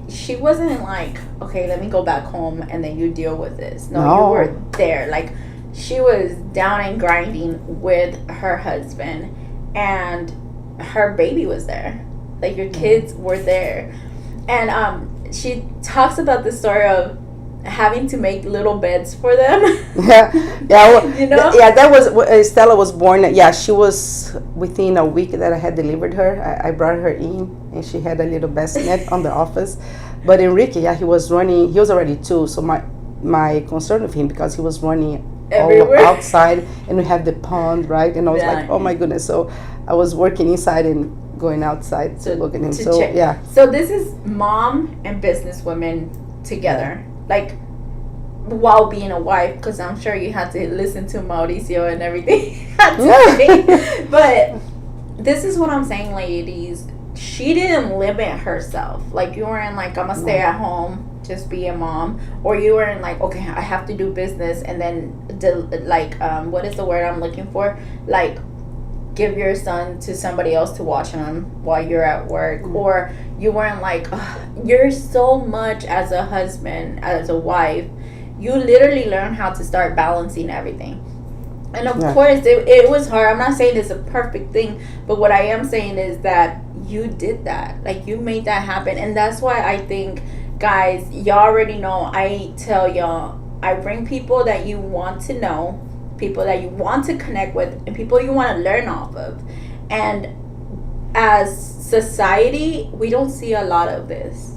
she wasn't like, okay, let me go back home and then you deal with this. No, No. you were there. Like she was down and grinding with her husband, and her baby was there. Like your kids were there, and she talks about the story of having to make little beds for them. Yeah, well, You know? yeah, that was Stella was born. Yeah, she was within a week that I had delivered her. I brought her in, and she had a little bassinet on the office. But Enrique, yeah, he was running. He was already 2, so my concern with him because he was running Everywhere. all outside, and we have the pond, right? And I was Yeah. like, oh my goodness. So I was working inside and going outside to look at him. To So check. yeah, So this is mom and business women together, like while being a wife, because I'm sure you had to listen to Mauricio and everything. But this is what I'm saying, ladies. She didn't limit herself. Like you weren't like, I'm gonna stay at home, just be a mom, or you weren't like, okay, I have to do business and then what is the word I'm looking for? Like give your son to somebody else to watch him while you're at work, or you weren't like, you're so much as a husband, as a wife, you literally learn how to start balancing everything. And of Yeah. course it was hard. I'm not saying it's a perfect thing, but what I am saying is that you did that. Like you made that happen. And that's why I think, guys, y'all already know, I tell y'all, I bring people that you want to know, people that you want to connect with, and people you want to learn off of. And as society, we don't see a lot of this.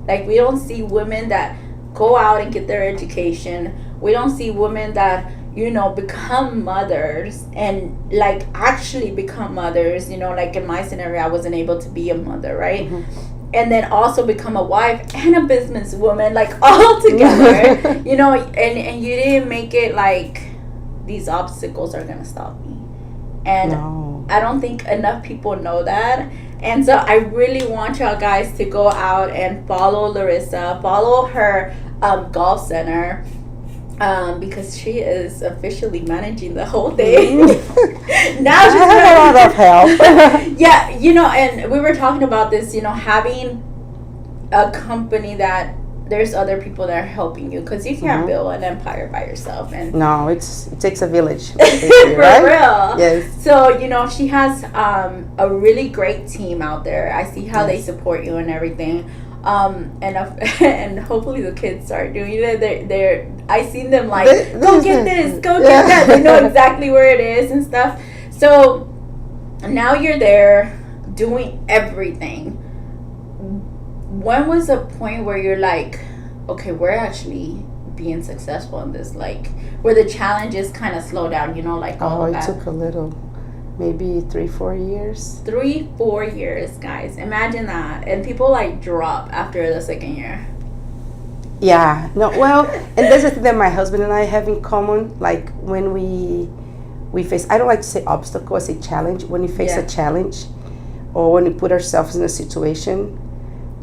Like we don't see women that go out and get their education. We don't see women that, you know, become mothers and like actually become mothers. You know, like in my scenario, I wasn't able to be a mother, right? And then also become a wife and a businesswoman, like all together. You know, and you didn't make it like these obstacles are gonna stop me. And No. I don't think enough people know that. And so I really want y'all guys to go out and follow Larissa, follow her golf center, because she is officially managing the whole thing. Now I she's have a lot of help. yeah, you know, and we were talking about this, you know, having a company that there's other people that are helping you, because you can't build an empire by yourself. And No, it takes a village, for basically, right? real. Yes. So, you know, she has a really great team out there. I see how they support you and everything. And hopefully the kids start doing it. They're I seen them like, go get this, go get that. They know exactly where it is and stuff. So now you're there doing everything. When was the point where you're like, okay, we're actually being successful in this, like where the challenges kind of slow down, you know, like all Oh, of it that? took a little. maybe 3-4 years. 3-4 years, guys. Imagine that. And people like drop after the second year. Yeah, no, well, and that's the thing that my husband and I have in common. Like when we face, I don't like to say obstacle, I say challenge. When we face Yeah. a challenge, or when we put ourselves in a situation,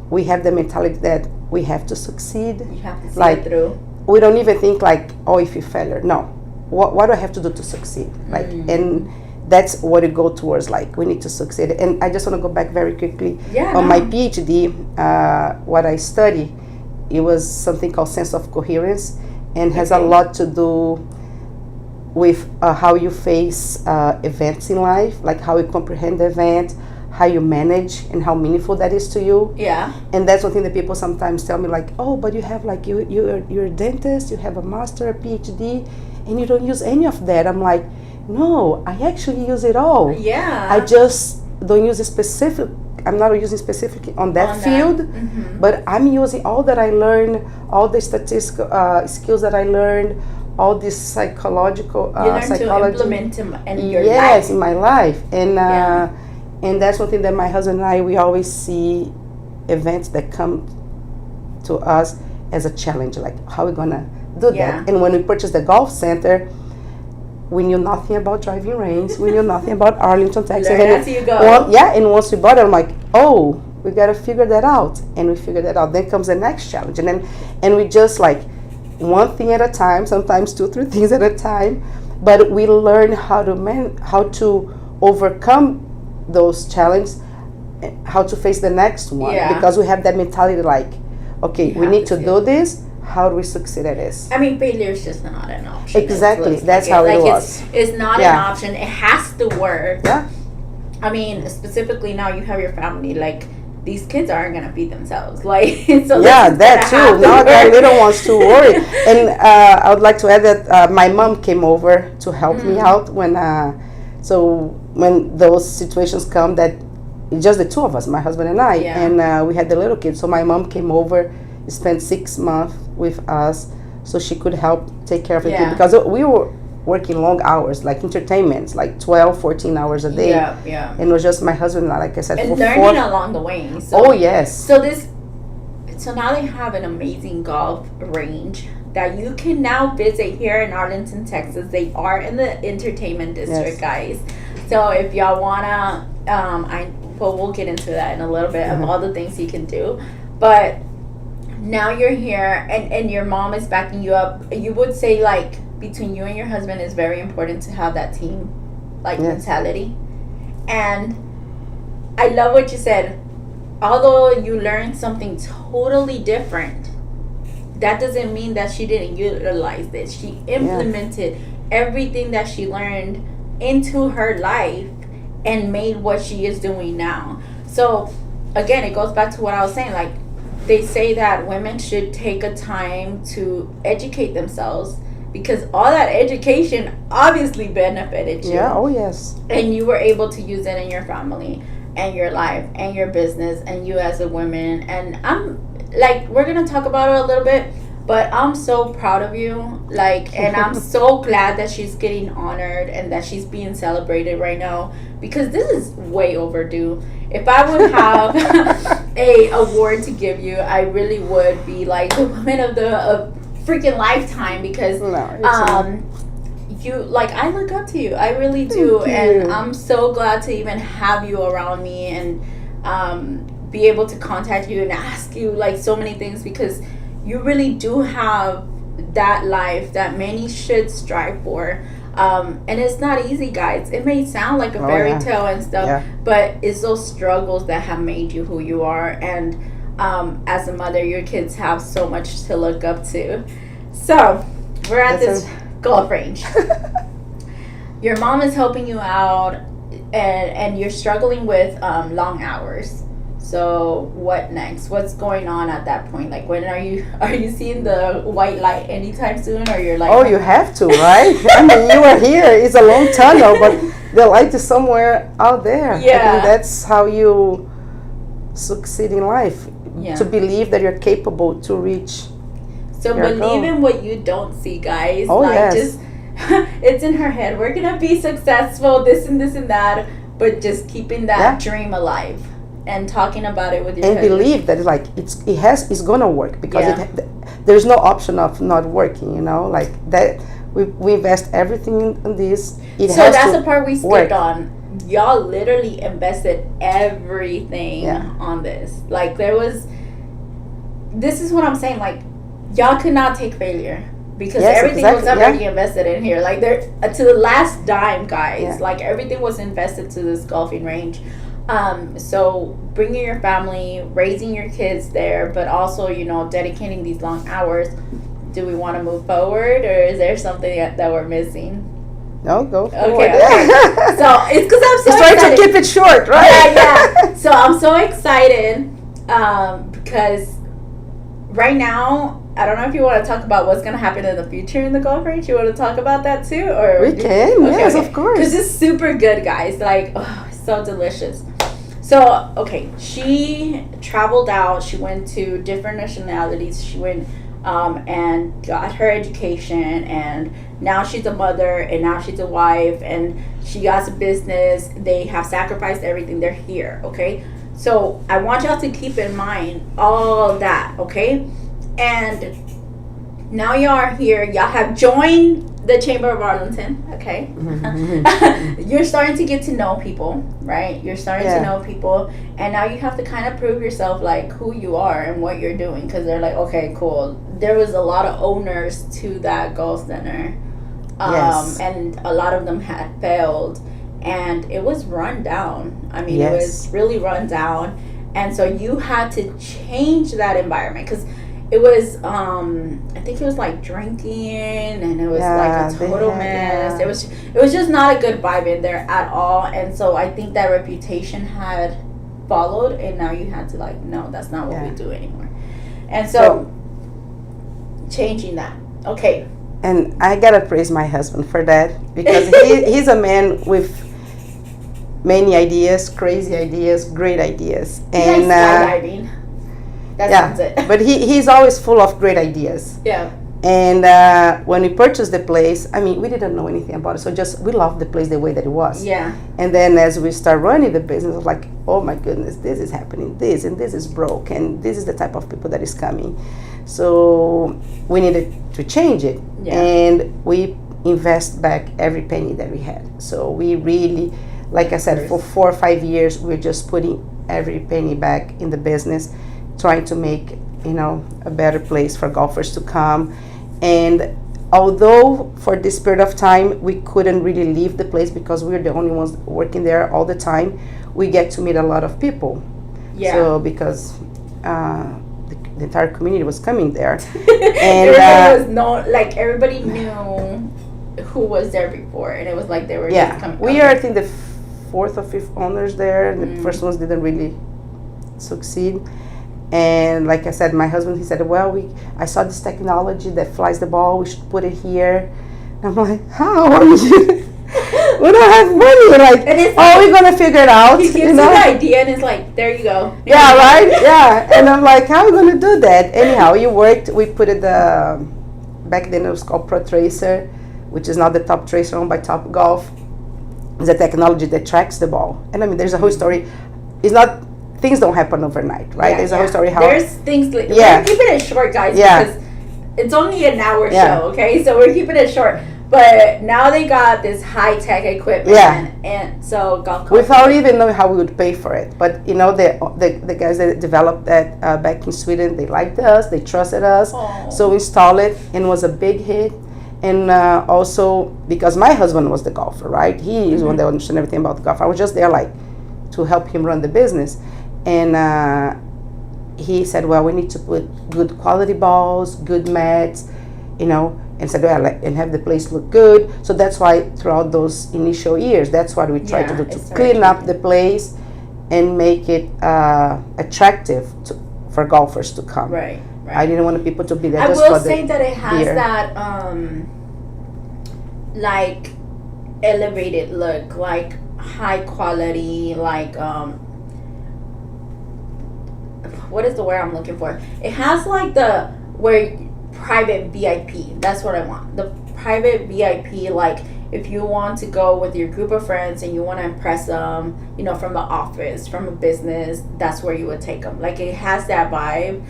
we have the mentality that we have to succeed. You have to see Like, it through. we don't even think like, oh, if you failure. No, what do I have to do to succeed? Like, and that's what it go towards. Like, we need to succeed. And I just want to go back very quickly. Yeah, On no. my PhD, what I study, it was something called sense of coherence, and has a Okay. lot to do with how you face events in life, like how you comprehend the event, how you manage, and how meaningful that is to you. Yeah. And that's one thing that people sometimes tell me, like, oh, but you have like you're a dentist, you have a master, a PhD, and you don't use any of that. I'm like, no, I actually use it all. Yeah. I just don't use it specific. I'm not using specifically on that On that. field, Mhm. but I'm using all that I learned, all the statistical skills that I learned, all this psychological You learn to psychology. implement them in your Yes, life. in my life, and Yeah. and that's one thing that my husband and I, we always see events that come to us as a challenge, like how are we gonna do Yeah. that. And when we purchased the golf center, we knew nothing about driving range. We knew nothing about Arlington, Texas. Learn And as you go. and once we bought it, I'm like, oh, we gotta figure that out. And we figured that out. Then comes the next challenge, and we just like one thing at a time. Sometimes 2-3 things at a time. But we learn how to overcome those challenges, how to face the next one. Yeah. Because we have that mentality, like, okay, You we have need to to do do this. How do we succeed at this? I mean, failure is just not an option. Exactly. Let's That's look how at it Like, was. It's not an Yeah. option. It has to work. Yeah. I mean, specifically now you have your family. Like, these kids aren't gonna feed themselves. Like, so Yeah, this is that gonna too. have to Now that work. little one's too worried. And I would like to add that my mom came over to help me out when those situations come, that it's just the two of us, my husband and I, Yeah. and we had the little kids. So my mom came over, spent 6 months with us, so she could help take care of the Yeah. kid, because we were working long hours, like entertainments, like 12, 14 hours a day. Yeah, yeah. And it was just my husband and I, like I said, And for learning along the way. So, Oh, yes. So now they have an amazing golf range that you can now visit here in Arlington, Texas. They are in the entertainment district, guys. So if y'all wanna, we'll get into that in a little bit of all the things you can do. But now you're here, and your mom is backing you up. You would say, like, between you and your husband, it's very important to have that team, like, Yes. mentality. And I love what you said. Although you learned something totally different, that doesn't mean that she didn't utilize this. She implemented everything that she learned into her life and made what she is doing now. So again, it goes back to what I was saying. Like, they say that women should take a time to educate themselves, because all that education obviously benefited you. Yeah, oh yes. And you were able to use it in your family and your life and your business and you as a woman. And I'm like, we're gonna talk about it a little bit, but I'm so proud of you. Like, and I'm so glad that she's getting honored and that she's being celebrated right now, because this is way overdue. If I would have a award to give you, I really would be like the woman of the freaking lifetime, because you, like, I look up to you. I really do. Thank And you. I'm so glad to even have you around me and be able to contact you and ask you, like, so many things, because you really do have that life that many should strive for. And it's not easy, guys. It may sound like a fairy tale and stuff, but it's those struggles that have made you who you are. And as a mother, your kids have so much to look up to. So we're at this golf range. Your mom is helping you out, and you're struggling with long hours. So what next? What's going on at that point? Like, when are you seeing the white light anytime soon, or you're like, oh, you have to, right? I mean, you are here. It's a long tunnel, but the light is somewhere out there. Yeah. I think that's how you succeed in life. Yeah. To believe that you're capable to reach. So your believe goal. in what you don't see, guys. Oh, like, yes. just it's in her head. We're gonna be successful, this and this and that, but just keeping that dream alive and talking about it with your and husband. believe that like it's gonna work because there's no option of not working. You know, like that. We invest everything in this. So that's the part we skipped on. Y'all literally invested everything on this. Like this is what I'm saying. Like y'all could not take failure because everything was already invested in here. Like there to the last dime, guys. Yeah. Like everything was invested to this golfing range. So bringing your family, raising your kids there, but also dedicating these long hours. Do we want to move forward, or is there something that we're missing? No, go forward. Okay. So it's because I'm so just trying excited. to keep it short, right? Yeah. So I'm so excited because right now, I don't know if you want to talk about what's going to happen in the future in the golf range. You want to talk about that too, or We can. Yes, of course. Because it's super good, guys. Like, it's so delicious. So, okay, she traveled out. She went to different nationalities. She went and got her education, and now she's a mother, and now she's a wife, and she got a business. They have sacrificed everything. They're here, okay? So I want y'all to keep in mind all that, okay? And now y'all are here. Y'all have joined the Chamber of Arlington, okay? You're starting to get to know people, right? You're starting to know people, and now you have to kind of prove yourself, like who you are and what you're doing, because they're like, okay, cool. There was a lot of owners to that golf center, and a lot of them had failed, and it was run down. I mean, it was really run down, and so you had to change that environment because it was I think it was like drinking, and it was like a total mess. It was just not a good vibe in there at all, and so I think that reputation had followed, and now you had to like, no, that's not what we do anymore. And so changing that, okay. And I gotta praise my husband for that, because he's a man with many ideas, crazy ideas, great ideas, and skydiving. That's it. But he's always full of great ideas. Yeah. And when we purchased the place, I mean, we didn't know anything about it, so we loved the place the way that it was. Yeah. And then as we start running the business, I was like, oh my goodness, this is happening, this and this is broke, and this is the type of people that is coming. So we needed to change it, and we invest back every penny that we had. So we really, like I said, for 4 or 5 years, we're just putting every penny back in the business, trying to make a better place for golfers to come. And although for this period of time we couldn't really leave the place because we're the only ones working there all the time, we get to meet a lot of people. So because the entire community was coming there, and everybody knew who was there before, and it was like they were just coming. We are I think the 4th or 5th owners there, and the first ones didn't really succeed. And like I said, my husband, he said, well, I saw this technology that flies the ball, we should put it here. And I'm like, how? We don't have money. Like, we're going to figure it out. He gives you the idea, and it's like, there you go. Yeah, right? Yeah. And I'm like, how are we going to do that? Anyhow, it worked. We put it, back then it was called Pro Tracer, which is now the Top Tracer owned by Top Golf. It's a technology that tracks the ball. And I mean, there's a whole story. It's not... Things don't happen overnight, right? There's a whole story how... There's things... We're keeping it short, guys, because it's only an hour show, okay? So we're keeping it short. But now they got this high-tech equipment, and so golf... Without even knowing how we would pay for it. But, the guys that developed that back in Sweden, they liked us, they trusted us. So we installed it, and it was a big hit. And also, because my husband was the golfer, right? He is one that understood everything about the golf. I was just there, like, to help him run the business. And he said, well, we need to put good quality balls, good mats, and said, well, and have the place look good. So that's why throughout those initial years, that's what we tried to do, to clean up the place and make it attractive for golfers to come. Right. I didn't want people to be there I just will for the say that it has beer. that, like, elevated look, like high quality, like, what is the word I'm looking for? It has like private VIP. That's what I want. The private VIP, like if you want to go with your group of friends and you want to impress them, from the office, from a business, that's where you would take them. Like, it has that vibe.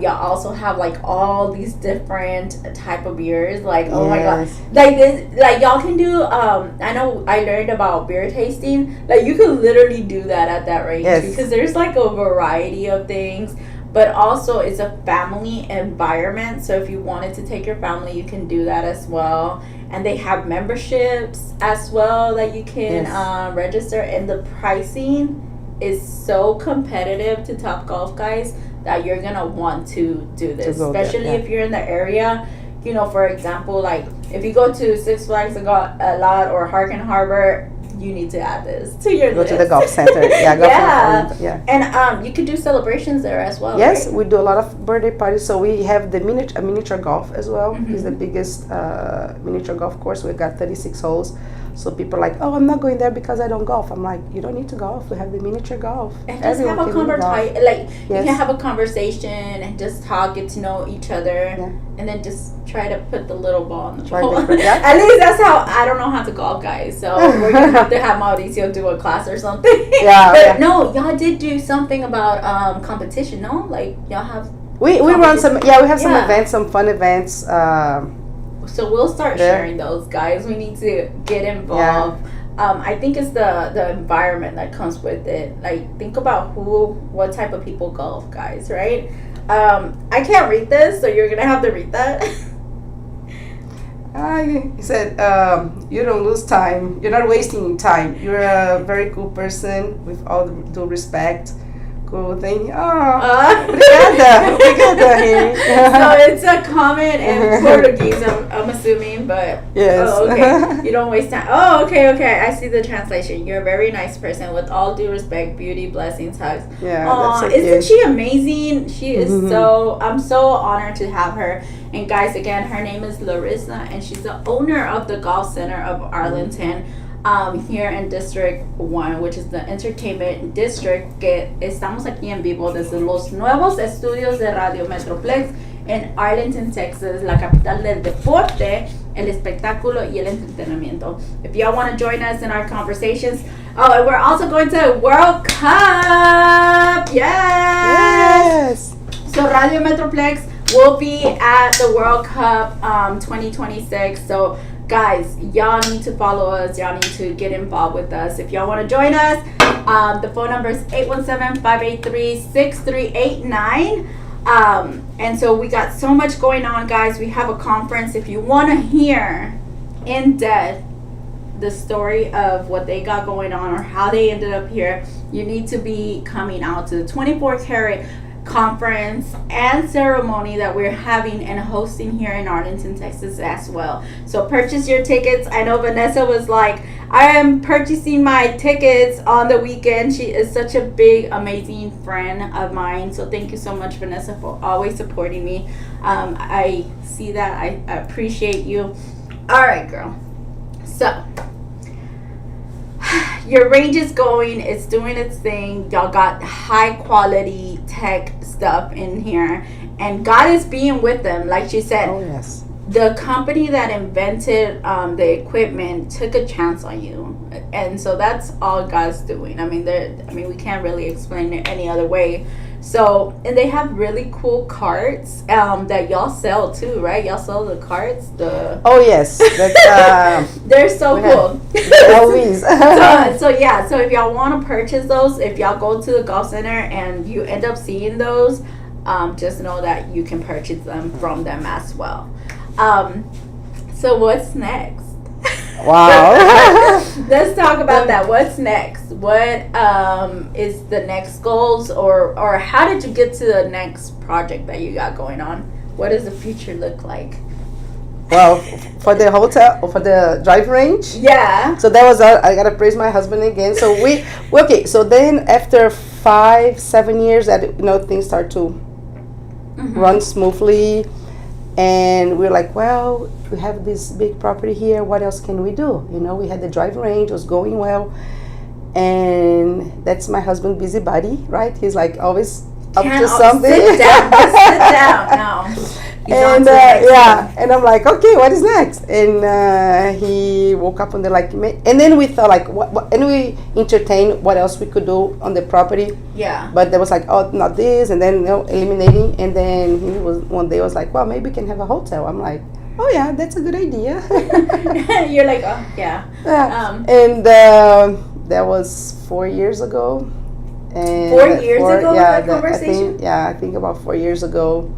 Y'all also have like all these different type of beers. Like, oh my god, like this, like y'all can do. I know I learned about beer tasting. Like, you could literally do that at that range because there's like a variety of things. But also, it's a family environment. So if you wanted to take your family, you can do that as well. And they have memberships as well that you can register. And the pricing is so competitive to Topgolf, guys, that you're going to want to do this. Especially if you're in the area. For example, like if you go to Six Flags a lot or Harkin Harbor, you need to add this to your list. Go to the golf center. And you could do celebrations there as well. Yes, right? we do a lot of birthday parties. So we have the miniature golf as well. It's the biggest miniature golf course. We've got 36 holes. So people are like, oh, I'm not going there because I don't golf. I'm like, you don't need to golf. We have the miniature golf. And just have a conversation. Like, you can have a conversation and just talk, get to know each other, and then just try to put the little ball in the hole. At least that's how. I don't know how to golf, guys. So we're gonna have to have Mauricio do a class or something. But no, y'all did do something about competition. No, like y'all have. We run some. Yeah, we have some events, some fun events. So we'll start sharing those, guys. We need to get involved. I think it's the environment that comes with it. Like, think about what type of people golf, guys, right? I can't read this, so you're gonna have to read that. He said, you don't lose time. You're not wasting time. You're a very cool person, with all due respect. Cool thing. Obrigada, Henry. So it's a comment in Portuguese, I'm assuming, but okay. You don't waste time. Oh, okay. I see the translation. You're a very nice person. With all due respect, beauty, blessings, hugs. That's so isn't she amazing? She is so. I'm so honored to have her. And guys, again, her name is Larissa, and she's the owner of the Golf Center of Arlington. Here in District 1, which is the Entertainment District, que estamos aquí en vivo desde los nuevos estudios de Radio Metroplex en Arlington, Texas, la capital del deporte, el espectáculo y el entretenimiento. If y'all want to join us in our conversations, and we're also going to World Cup. Yes. So Radio Metroplex will be at the World Cup 2026. So guys, y'all need to follow us. Y'all need to get involved with us. If y'all want to join us, the phone number is 817-583-6389. And so we got so much going on, guys. We have a conference. If you want to hear in depth the story of what they got going on or how they ended up here, you need to be coming out to the 24 Karat conference and ceremony that we're having and hosting here in Arlington, Texas as well. So purchase your tickets. I know Vanessa was like, I am purchasing my tickets on the weekend. She is such a big, amazing friend of mine. So thank you so much, Vanessa, for always supporting me. I see that. I appreciate you. All right, girl. So your range is going, it's doing its thing. Y'all got high quality tech stuff in here, and God is being with them. Like she said, the company that invented the equipment took a chance on you, and so that's all God's doing. I mean, we can't really explain it any other way. So, and they have really cool carts that y'all sell too, right? Y'all sell the carts. They're so cool. Always. So if y'all want to purchase those, if y'all go to the golf center and you end up seeing those, just know that you can purchase them from them as well. So what's next? Wow. Let's talk about that. What's next? What is the next goals, or how did you get to the next project that you got going on? What does the future look like? Well, for the hotel, or for the drive range. Yeah. So that was I gotta praise my husband again. So we okay. So then after 5-7 years, that things start to run smoothly. And we're like, well, we have this big property here. What else can we do? We had the driving range, was going well. And that's my husband, busybody, right? He's like always up to something. Sit down now. He's on And to the next yeah, one. and I'm like, okay, what is next? And he woke up and they're like, and then we thought like, what? And we entertained what else we could do on the property. Yeah. But there was like, oh, not this, and then eliminating. And then he was one day was like, well, maybe we can have a hotel. I'm like, oh yeah, that's a good idea. You're like, oh yeah. Yeah. And that was 4 years ago. And 4 years ago, yeah, that conversation? I think about 4 years ago.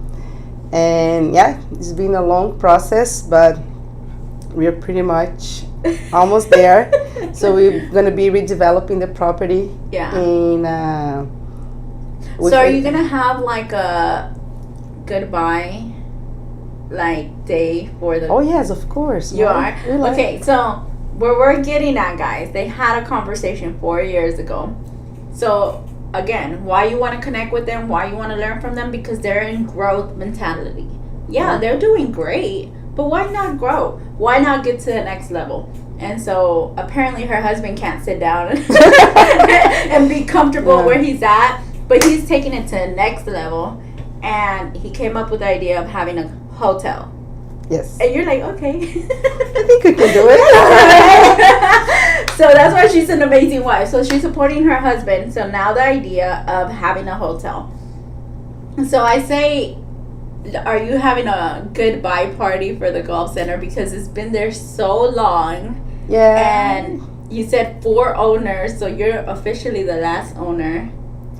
And yeah, it's been a long process, but we're pretty much almost there. So we're gonna be redeveloping the property. Yeah. And So are you gonna have like a goodbye like day for the? Oh yes, of course. You yeah. are? We like- Okay, so where we're getting at, guys, they had a conversation 4 years ago. So again, why you want to connect with them, why you want to learn from them, because they're in growth mentality. Yeah, they're doing great, but why not grow? Why not get to the next level? And so apparently her husband can't sit down and be comfortable Yeah. where he's at, but he's taking it to the next level, and he came up with the idea of having a hotel. Yes. And you're like, okay. I think we can do it. So that's why she's an amazing wife. So she's supporting her husband. So now the idea of having a hotel. So I say, are you having a goodbye party for the golf center, because it's been there so long? Yeah. And you said 4 owners, so you're officially the last owner.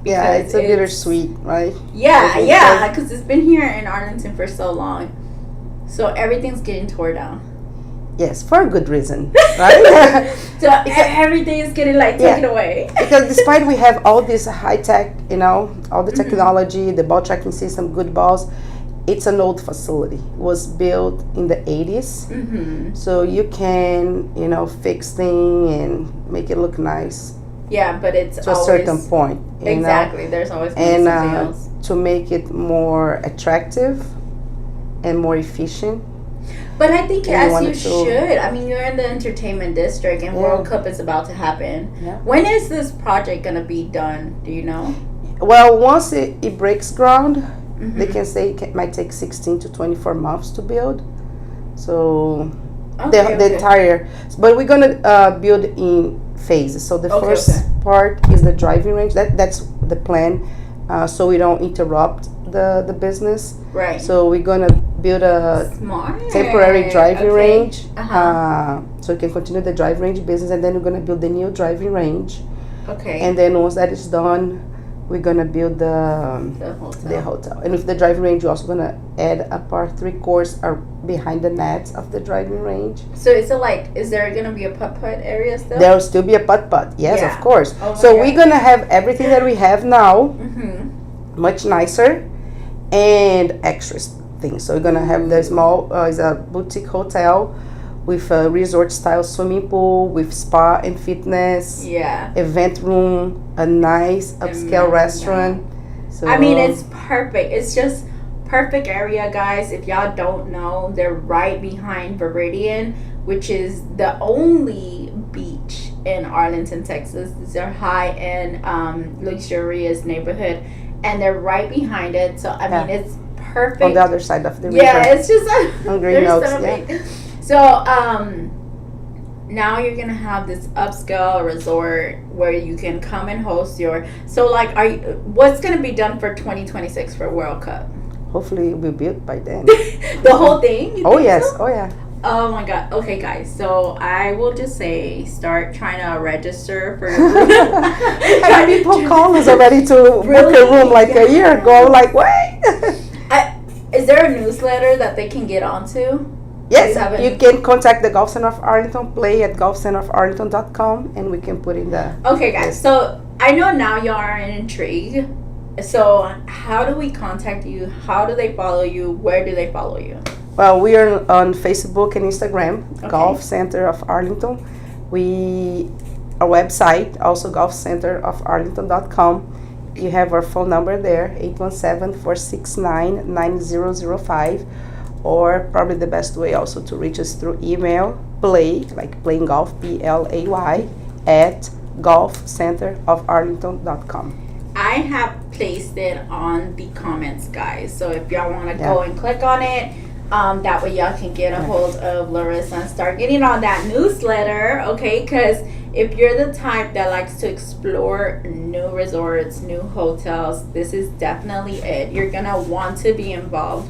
Yeah, because it's a bittersweet, right? Yeah, Like, yeah, because it's been here in Arlington for so long. So everything's getting tore down. Yes, for a good reason, right? So everything is getting like taken away. Because despite we have all this high tech, all the technology, the ball tracking system, good balls, it's an old facility. It was built in the 80s. Mm-hmm. So you can, fix things and make it look nice Yeah, but it's to a always, certain point. you know? Exactly. There's always gonna be And something else. to make it more attractive and more efficient. But I think and as wanted you to- should. I mean, you're in the entertainment district, and Yeah. World Cup is about to happen. Yeah. When is this project gonna be done? Do you know? Well, once it breaks ground, Mhm. they can say it might take 16 to 24 months to build. So Okay, the entire, but we're gonna build in phases. So the Okay, first okay. part is the driving range. That's the plan, so we don't interrupt the business. right. So we're gonna build a Smart. temporary driving Okay. range, Uh-huh. so we can continue the driving range business, and then we're gonna build the new driving range. Okay. And then once that is done, we're gonna build the hotel. hotel. And with the driving range, we're also gonna add a par 3 course behind the nets of the driving range. So is it like? Is there gonna be a putt-putt area still? There will still be a putt-putt, yes, Yeah. of course. Oh my So God. we're gonna have everything that we have now, Mm-hmm. much nicer, and extra things. So we're gonna have the small, it's a boutique hotel with a resort-style swimming pool, with spa and fitness, Yeah. event room, a nice upscale Yeah. restaurant. So I mean, it's perfect. It's just perfect area, guys. If y'all don't know, they're right behind Viridian, which is the only beach in Arlington, Texas. It's a high-end, luxurious neighborhood, and they're right behind it. So I mean, it's perfect. on the other side of the river. Yeah, it's just On Green they're Oaks, so yeah. big. So now you're gonna have this upscale resort where you can come and host your. So like, what's gonna be done for 2026 for World Cup? Hopefully it will be built by then. The whole thing? You Oh think yes, so? oh yeah. Oh my god. Okay, guys. So I will just say, start trying to register for. And people call us already to book Really? a room like a year ago. I'm like, wait. Is there a newsletter that they can get onto? Yes, You haven't- you can contact the Golf Center of Arlington, play at golfcenterofarlington.com, and we can put in the. Okay, guys. So I know now y'all are intrigued. So how do we contact you? How do they follow you? Where do they follow you? Well, we are on Facebook and Instagram, Okay. Golf Center of Arlington. Our website, also golfcenterofarlington.com. You have our phone number there, 817-469-9005. Or probably the best way also to reach us through email, play, like playing golf, PLAY, at golfcenterofarlington.com. I I have placed it on the comments, guys. So if y'all want to go and click on it, that way y'all can get a hold of Larissa and start getting on that newsletter, okay? Because if you're the type that likes to explore new resorts, new hotels, this is definitely it. You're going to want to be involved.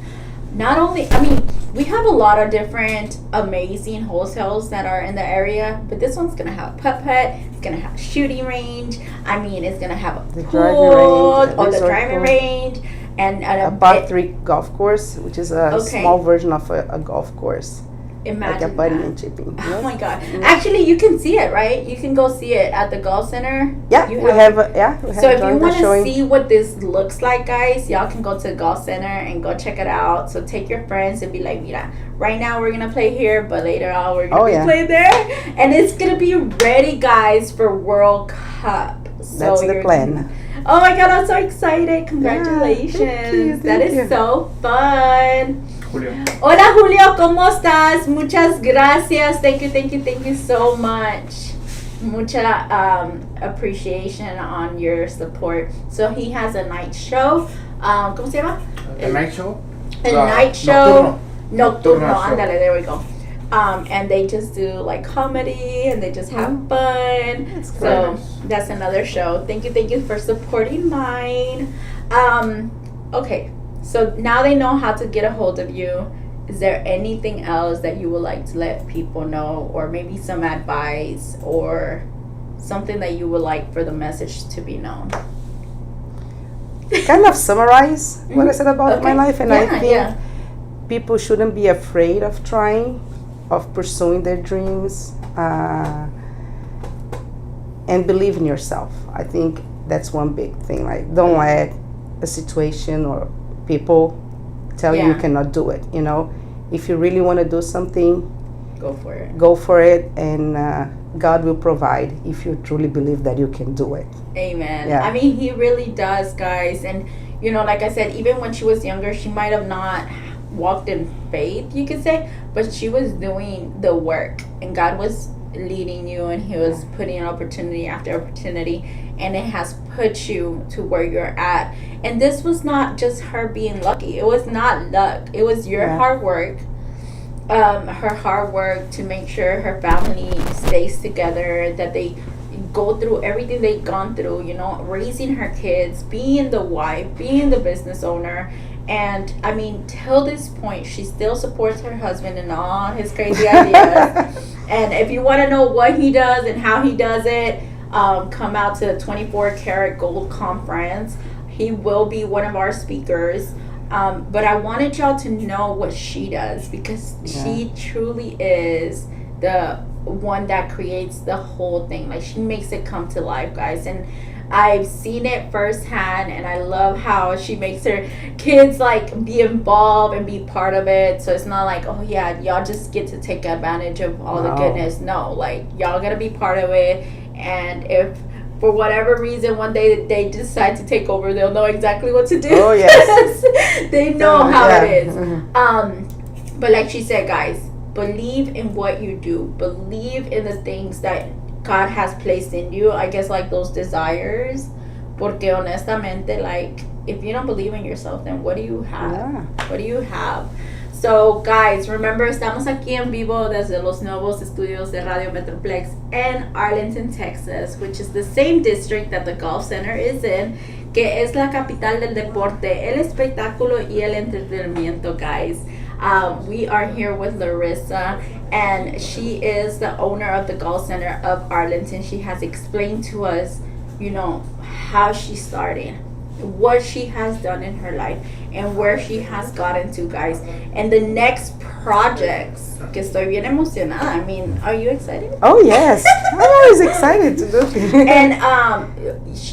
Not only, I mean, we have a lot of different amazing hotels that are in the area, but this one's gonna have a putt-putt, it's gonna have a shooting range, I mean, it's gonna have a pool, the driving range, and a par 3 golf course, which is a small version of a golf course. Imagine like a buddy that. and chipping. Oh my god! Actually, you can see it, right? You can go see it at the golf center. Yeah, we have so if you want to see what this looks like, guys, y'all can go to the golf center and go check it out. So take your friends and be like, mira, right now we're gonna play here, but later on we're gonna be playing there, and it's gonna be ready, guys, for World Cup. So that's the plan. Oh my god, I'm so excited! Congratulations! Thank That is you. So fun. Julio. Hola Julio, ¿cómo estás? Muchas gracias. Thank you so much. Mucha appreciation on your support. So he has a night show. ¿Cómo se llama? The night show? A night show. Nocturno show. Ándale, there we go. And they just do like comedy and they just have fun. So that's another show. Thank you for supporting mine. Okay. So now they know how to get a hold of you. Is there anything else that you would like to let people know, or maybe some advice or something that you would like for the message to be known? Kind of summarize what I said about my life, and I think people shouldn't be afraid of trying, of pursuing their dreams, and believe in yourself. I think that's one big thing. Like, don't let a situation or people tell you cannot do it. You know, if you really want to do something, go for it, and God will provide if you truly believe that you can do it. Amen. I mean, he really does, guys. And you know, like I said, even when she was younger, she might have not walked in faith, you could say, but she was doing the work, and God was leading you, and he was putting opportunity after opportunity, and it has put you to where you're at. And this was not just her being lucky. It was not luck. It was your hard work, her hard work to make sure her family stays together, that they go through everything they've gone through, you know, raising her kids, being the wife, being the business owner. And I mean, till this point, she still supports her husband in all his crazy ideas. And if you want to know what he does and how he does it, come out to the 24 Karat Gold Conference. He will be one of our speakers. But I wanted y'all to know what she does, because she truly is the one that creates the whole thing. Like, she makes it come to life, guys. And I've seen it firsthand, and I love how she makes her kids like be involved and be part of it. So it's not like, oh yeah, y'all just get to take advantage of all the goodness. No, like, y'all gotta be part of it. And if for whatever reason one day they decide to take over, they'll know exactly what to do. Oh yes. They know how it is. But like she said, guys, believe in what you do. Believe in the things that God has placed in you. I guess like those desires. Porque honestamente, like, if you don't believe in yourself, then what do you have? What do you have? So guys, remember, estamos aquí en vivo desde los nuevos estudios de Radio Metroplex en Arlington, Texas, which is the same district that the Golf Center is in, que es la capital del deporte, el espectáculo y el entretenimiento, guys. We are here with Larissa, and she is the owner of the Golf Center of Arlington. She has explained to us, you know, how she started, what she has done in her life, and where she has gotten to, guys. And the next projects, que estoy bien emocionada. I mean, are you excited? Oh yes, I'm always excited to do it. And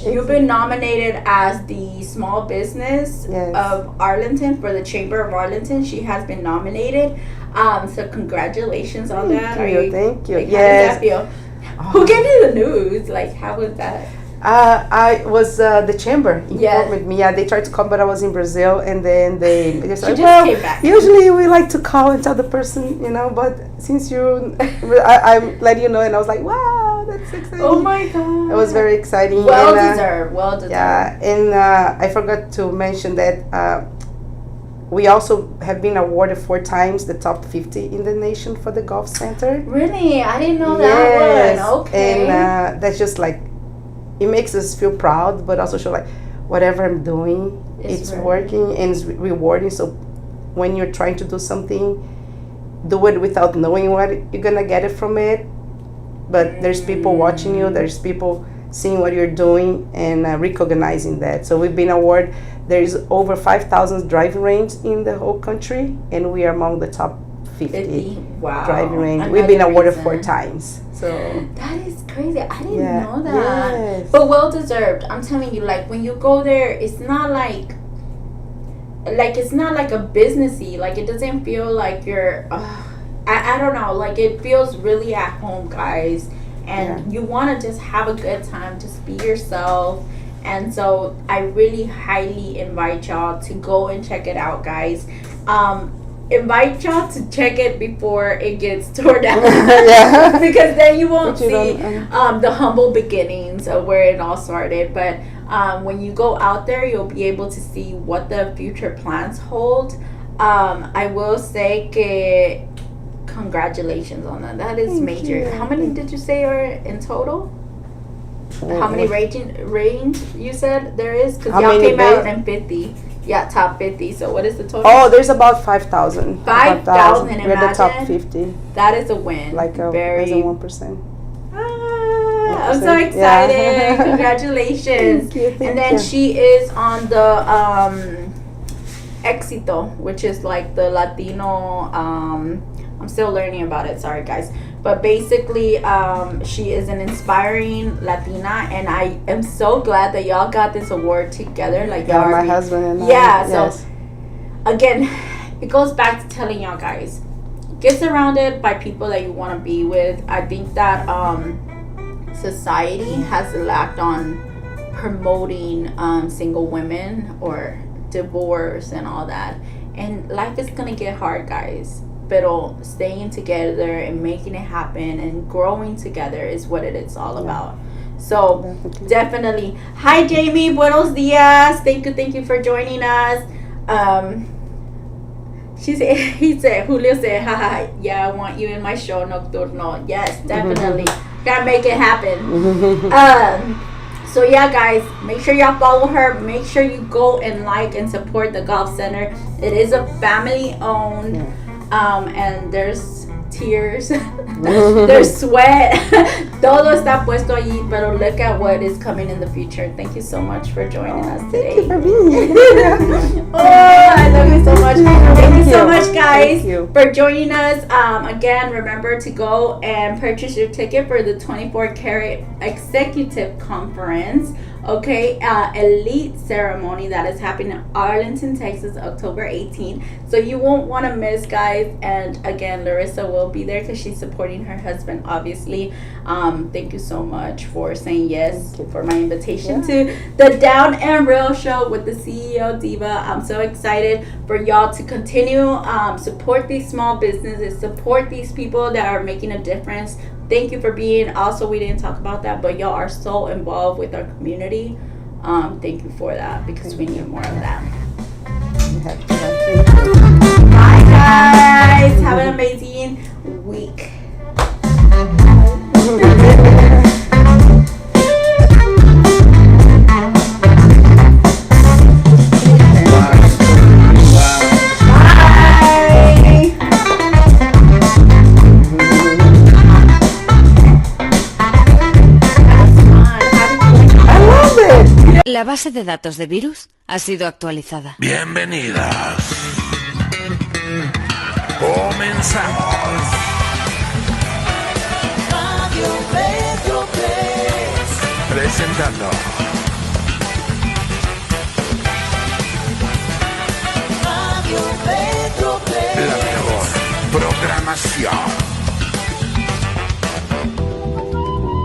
you've been nominated as the small business of Arlington for the Chamber of Arlington. She has been nominated. So congratulations on that. Thank you. Like, how does that feel? Who gave you the news? Like, how was that? I was the chamber informed with me. Yeah, they tried to call, but I was in Brazil, and then they just said, well, came back. Usually we like to call and tell the person, you know, but since I'm letting you know, and I was like, wow, it's exciting. Oh my god. It was very exciting. Well and, deserved. Well deserved. Yeah, and I forgot to mention that we also have been awarded 4 times the top 50 in the nation for the golf center. Really? I didn't know Yes, that one. Okay. and that's just like, it makes us feel proud, but also show like whatever I'm doing, it's right. working and it's rewarding. So when you're trying to do something, do it without knowing what you're gonna get it from it. But there's people watching you, there's people seeing what you're doing and recognizing that. So we've been awarded, there's over 5,000 driving ranges in the whole country, and we are among the top 50 Wow. driving ranges. We've been Another awarded reason. 4 times. So That is crazy. I didn't Yeah. know that. Yes. But well deserved. I'm telling you, like when you go there, it's not like it's not like a businessy. Like it doesn't feel like you're. I don't know. Like it feels really at home, guys. And you want to just have a good time, just be yourself. And so I really highly invite y'all to go and check it out, guys. Invite y'all to check it before it gets torn down. Yeah. Because then you won't But you see don't, the humble beginnings of where it all started. But when you go out there, you'll be able to see what the future plans hold. I will say que congratulations on that. That is Thank major. you. How many did you say are in total? How many range you said there is? Because How y'all many came out in 50. Yeah, top 50. So what is the total? Oh, there's about 5,000. 5,000, We're the top imagine. 50, That is a win. like a very. less than 1%. I'm so excited. Yeah. Congratulations. Thank you, thank And then you. she is on the Éxito, which is like the Latino. I'm still learning about it. Sorry, guys. But basically, she is an inspiring Latina, and I am so glad that y'all got this award together. Like y'all, Yeah, my husband and I. yeah. Yes. So again, it goes back to telling y'all guys, get surrounded by people that you want to be with. I think that society has lacked on promoting single women or divorce and all that, and life is gonna get hard, guys. Pero staying together and making it happen and growing together is what it is all about. So definitely. Hi Jamie, buenos dias. Thank you for joining us. He said, Julio said, haha, yeah, I want you in my show nocturno. Yes, definitely. Gotta make it happen. So yeah, guys, make sure y'all follow her. Make sure you go and like and support the golf center. It is a family owned. And there's tears, there's sweat, todo está puesto allí, pero look at what is coming in the future. Thank you so much for joining us today. Thank you for being here. Oh, I love you so much. Thank you so much, guys, Thank you. for joining us. Again, remember to go and purchase your ticket for the 24 Karat Executive Conference. Okay, elite ceremony that is happening in Arlington, Texas, October 18th. So you won't want to miss, guys. And again, Larissa will be there because she's supporting her husband, obviously. Thank you so much for saying yes for my invitation to the Down and Real Show with the CEO Diva. I'm so excited for y'all to continue support these small businesses, support these people that are making a difference. Thank you for being, also we didn't talk about that, but y'all are so involved with our community. Thank you for that, because we need more of that. Bye guys, have an amazing week. La base de datos de virus ha sido actualizada. Bienvenidas. Comenzamos. Radio Metroplex. Presentando Radio Metroplex. la mejor programación.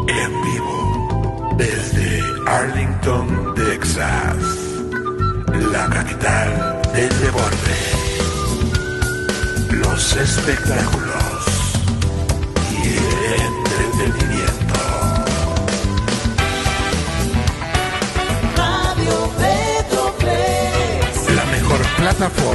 En vivo desde Arlington, Texas, la capital del deporte, los espectáculos y el entretenimiento. plataforma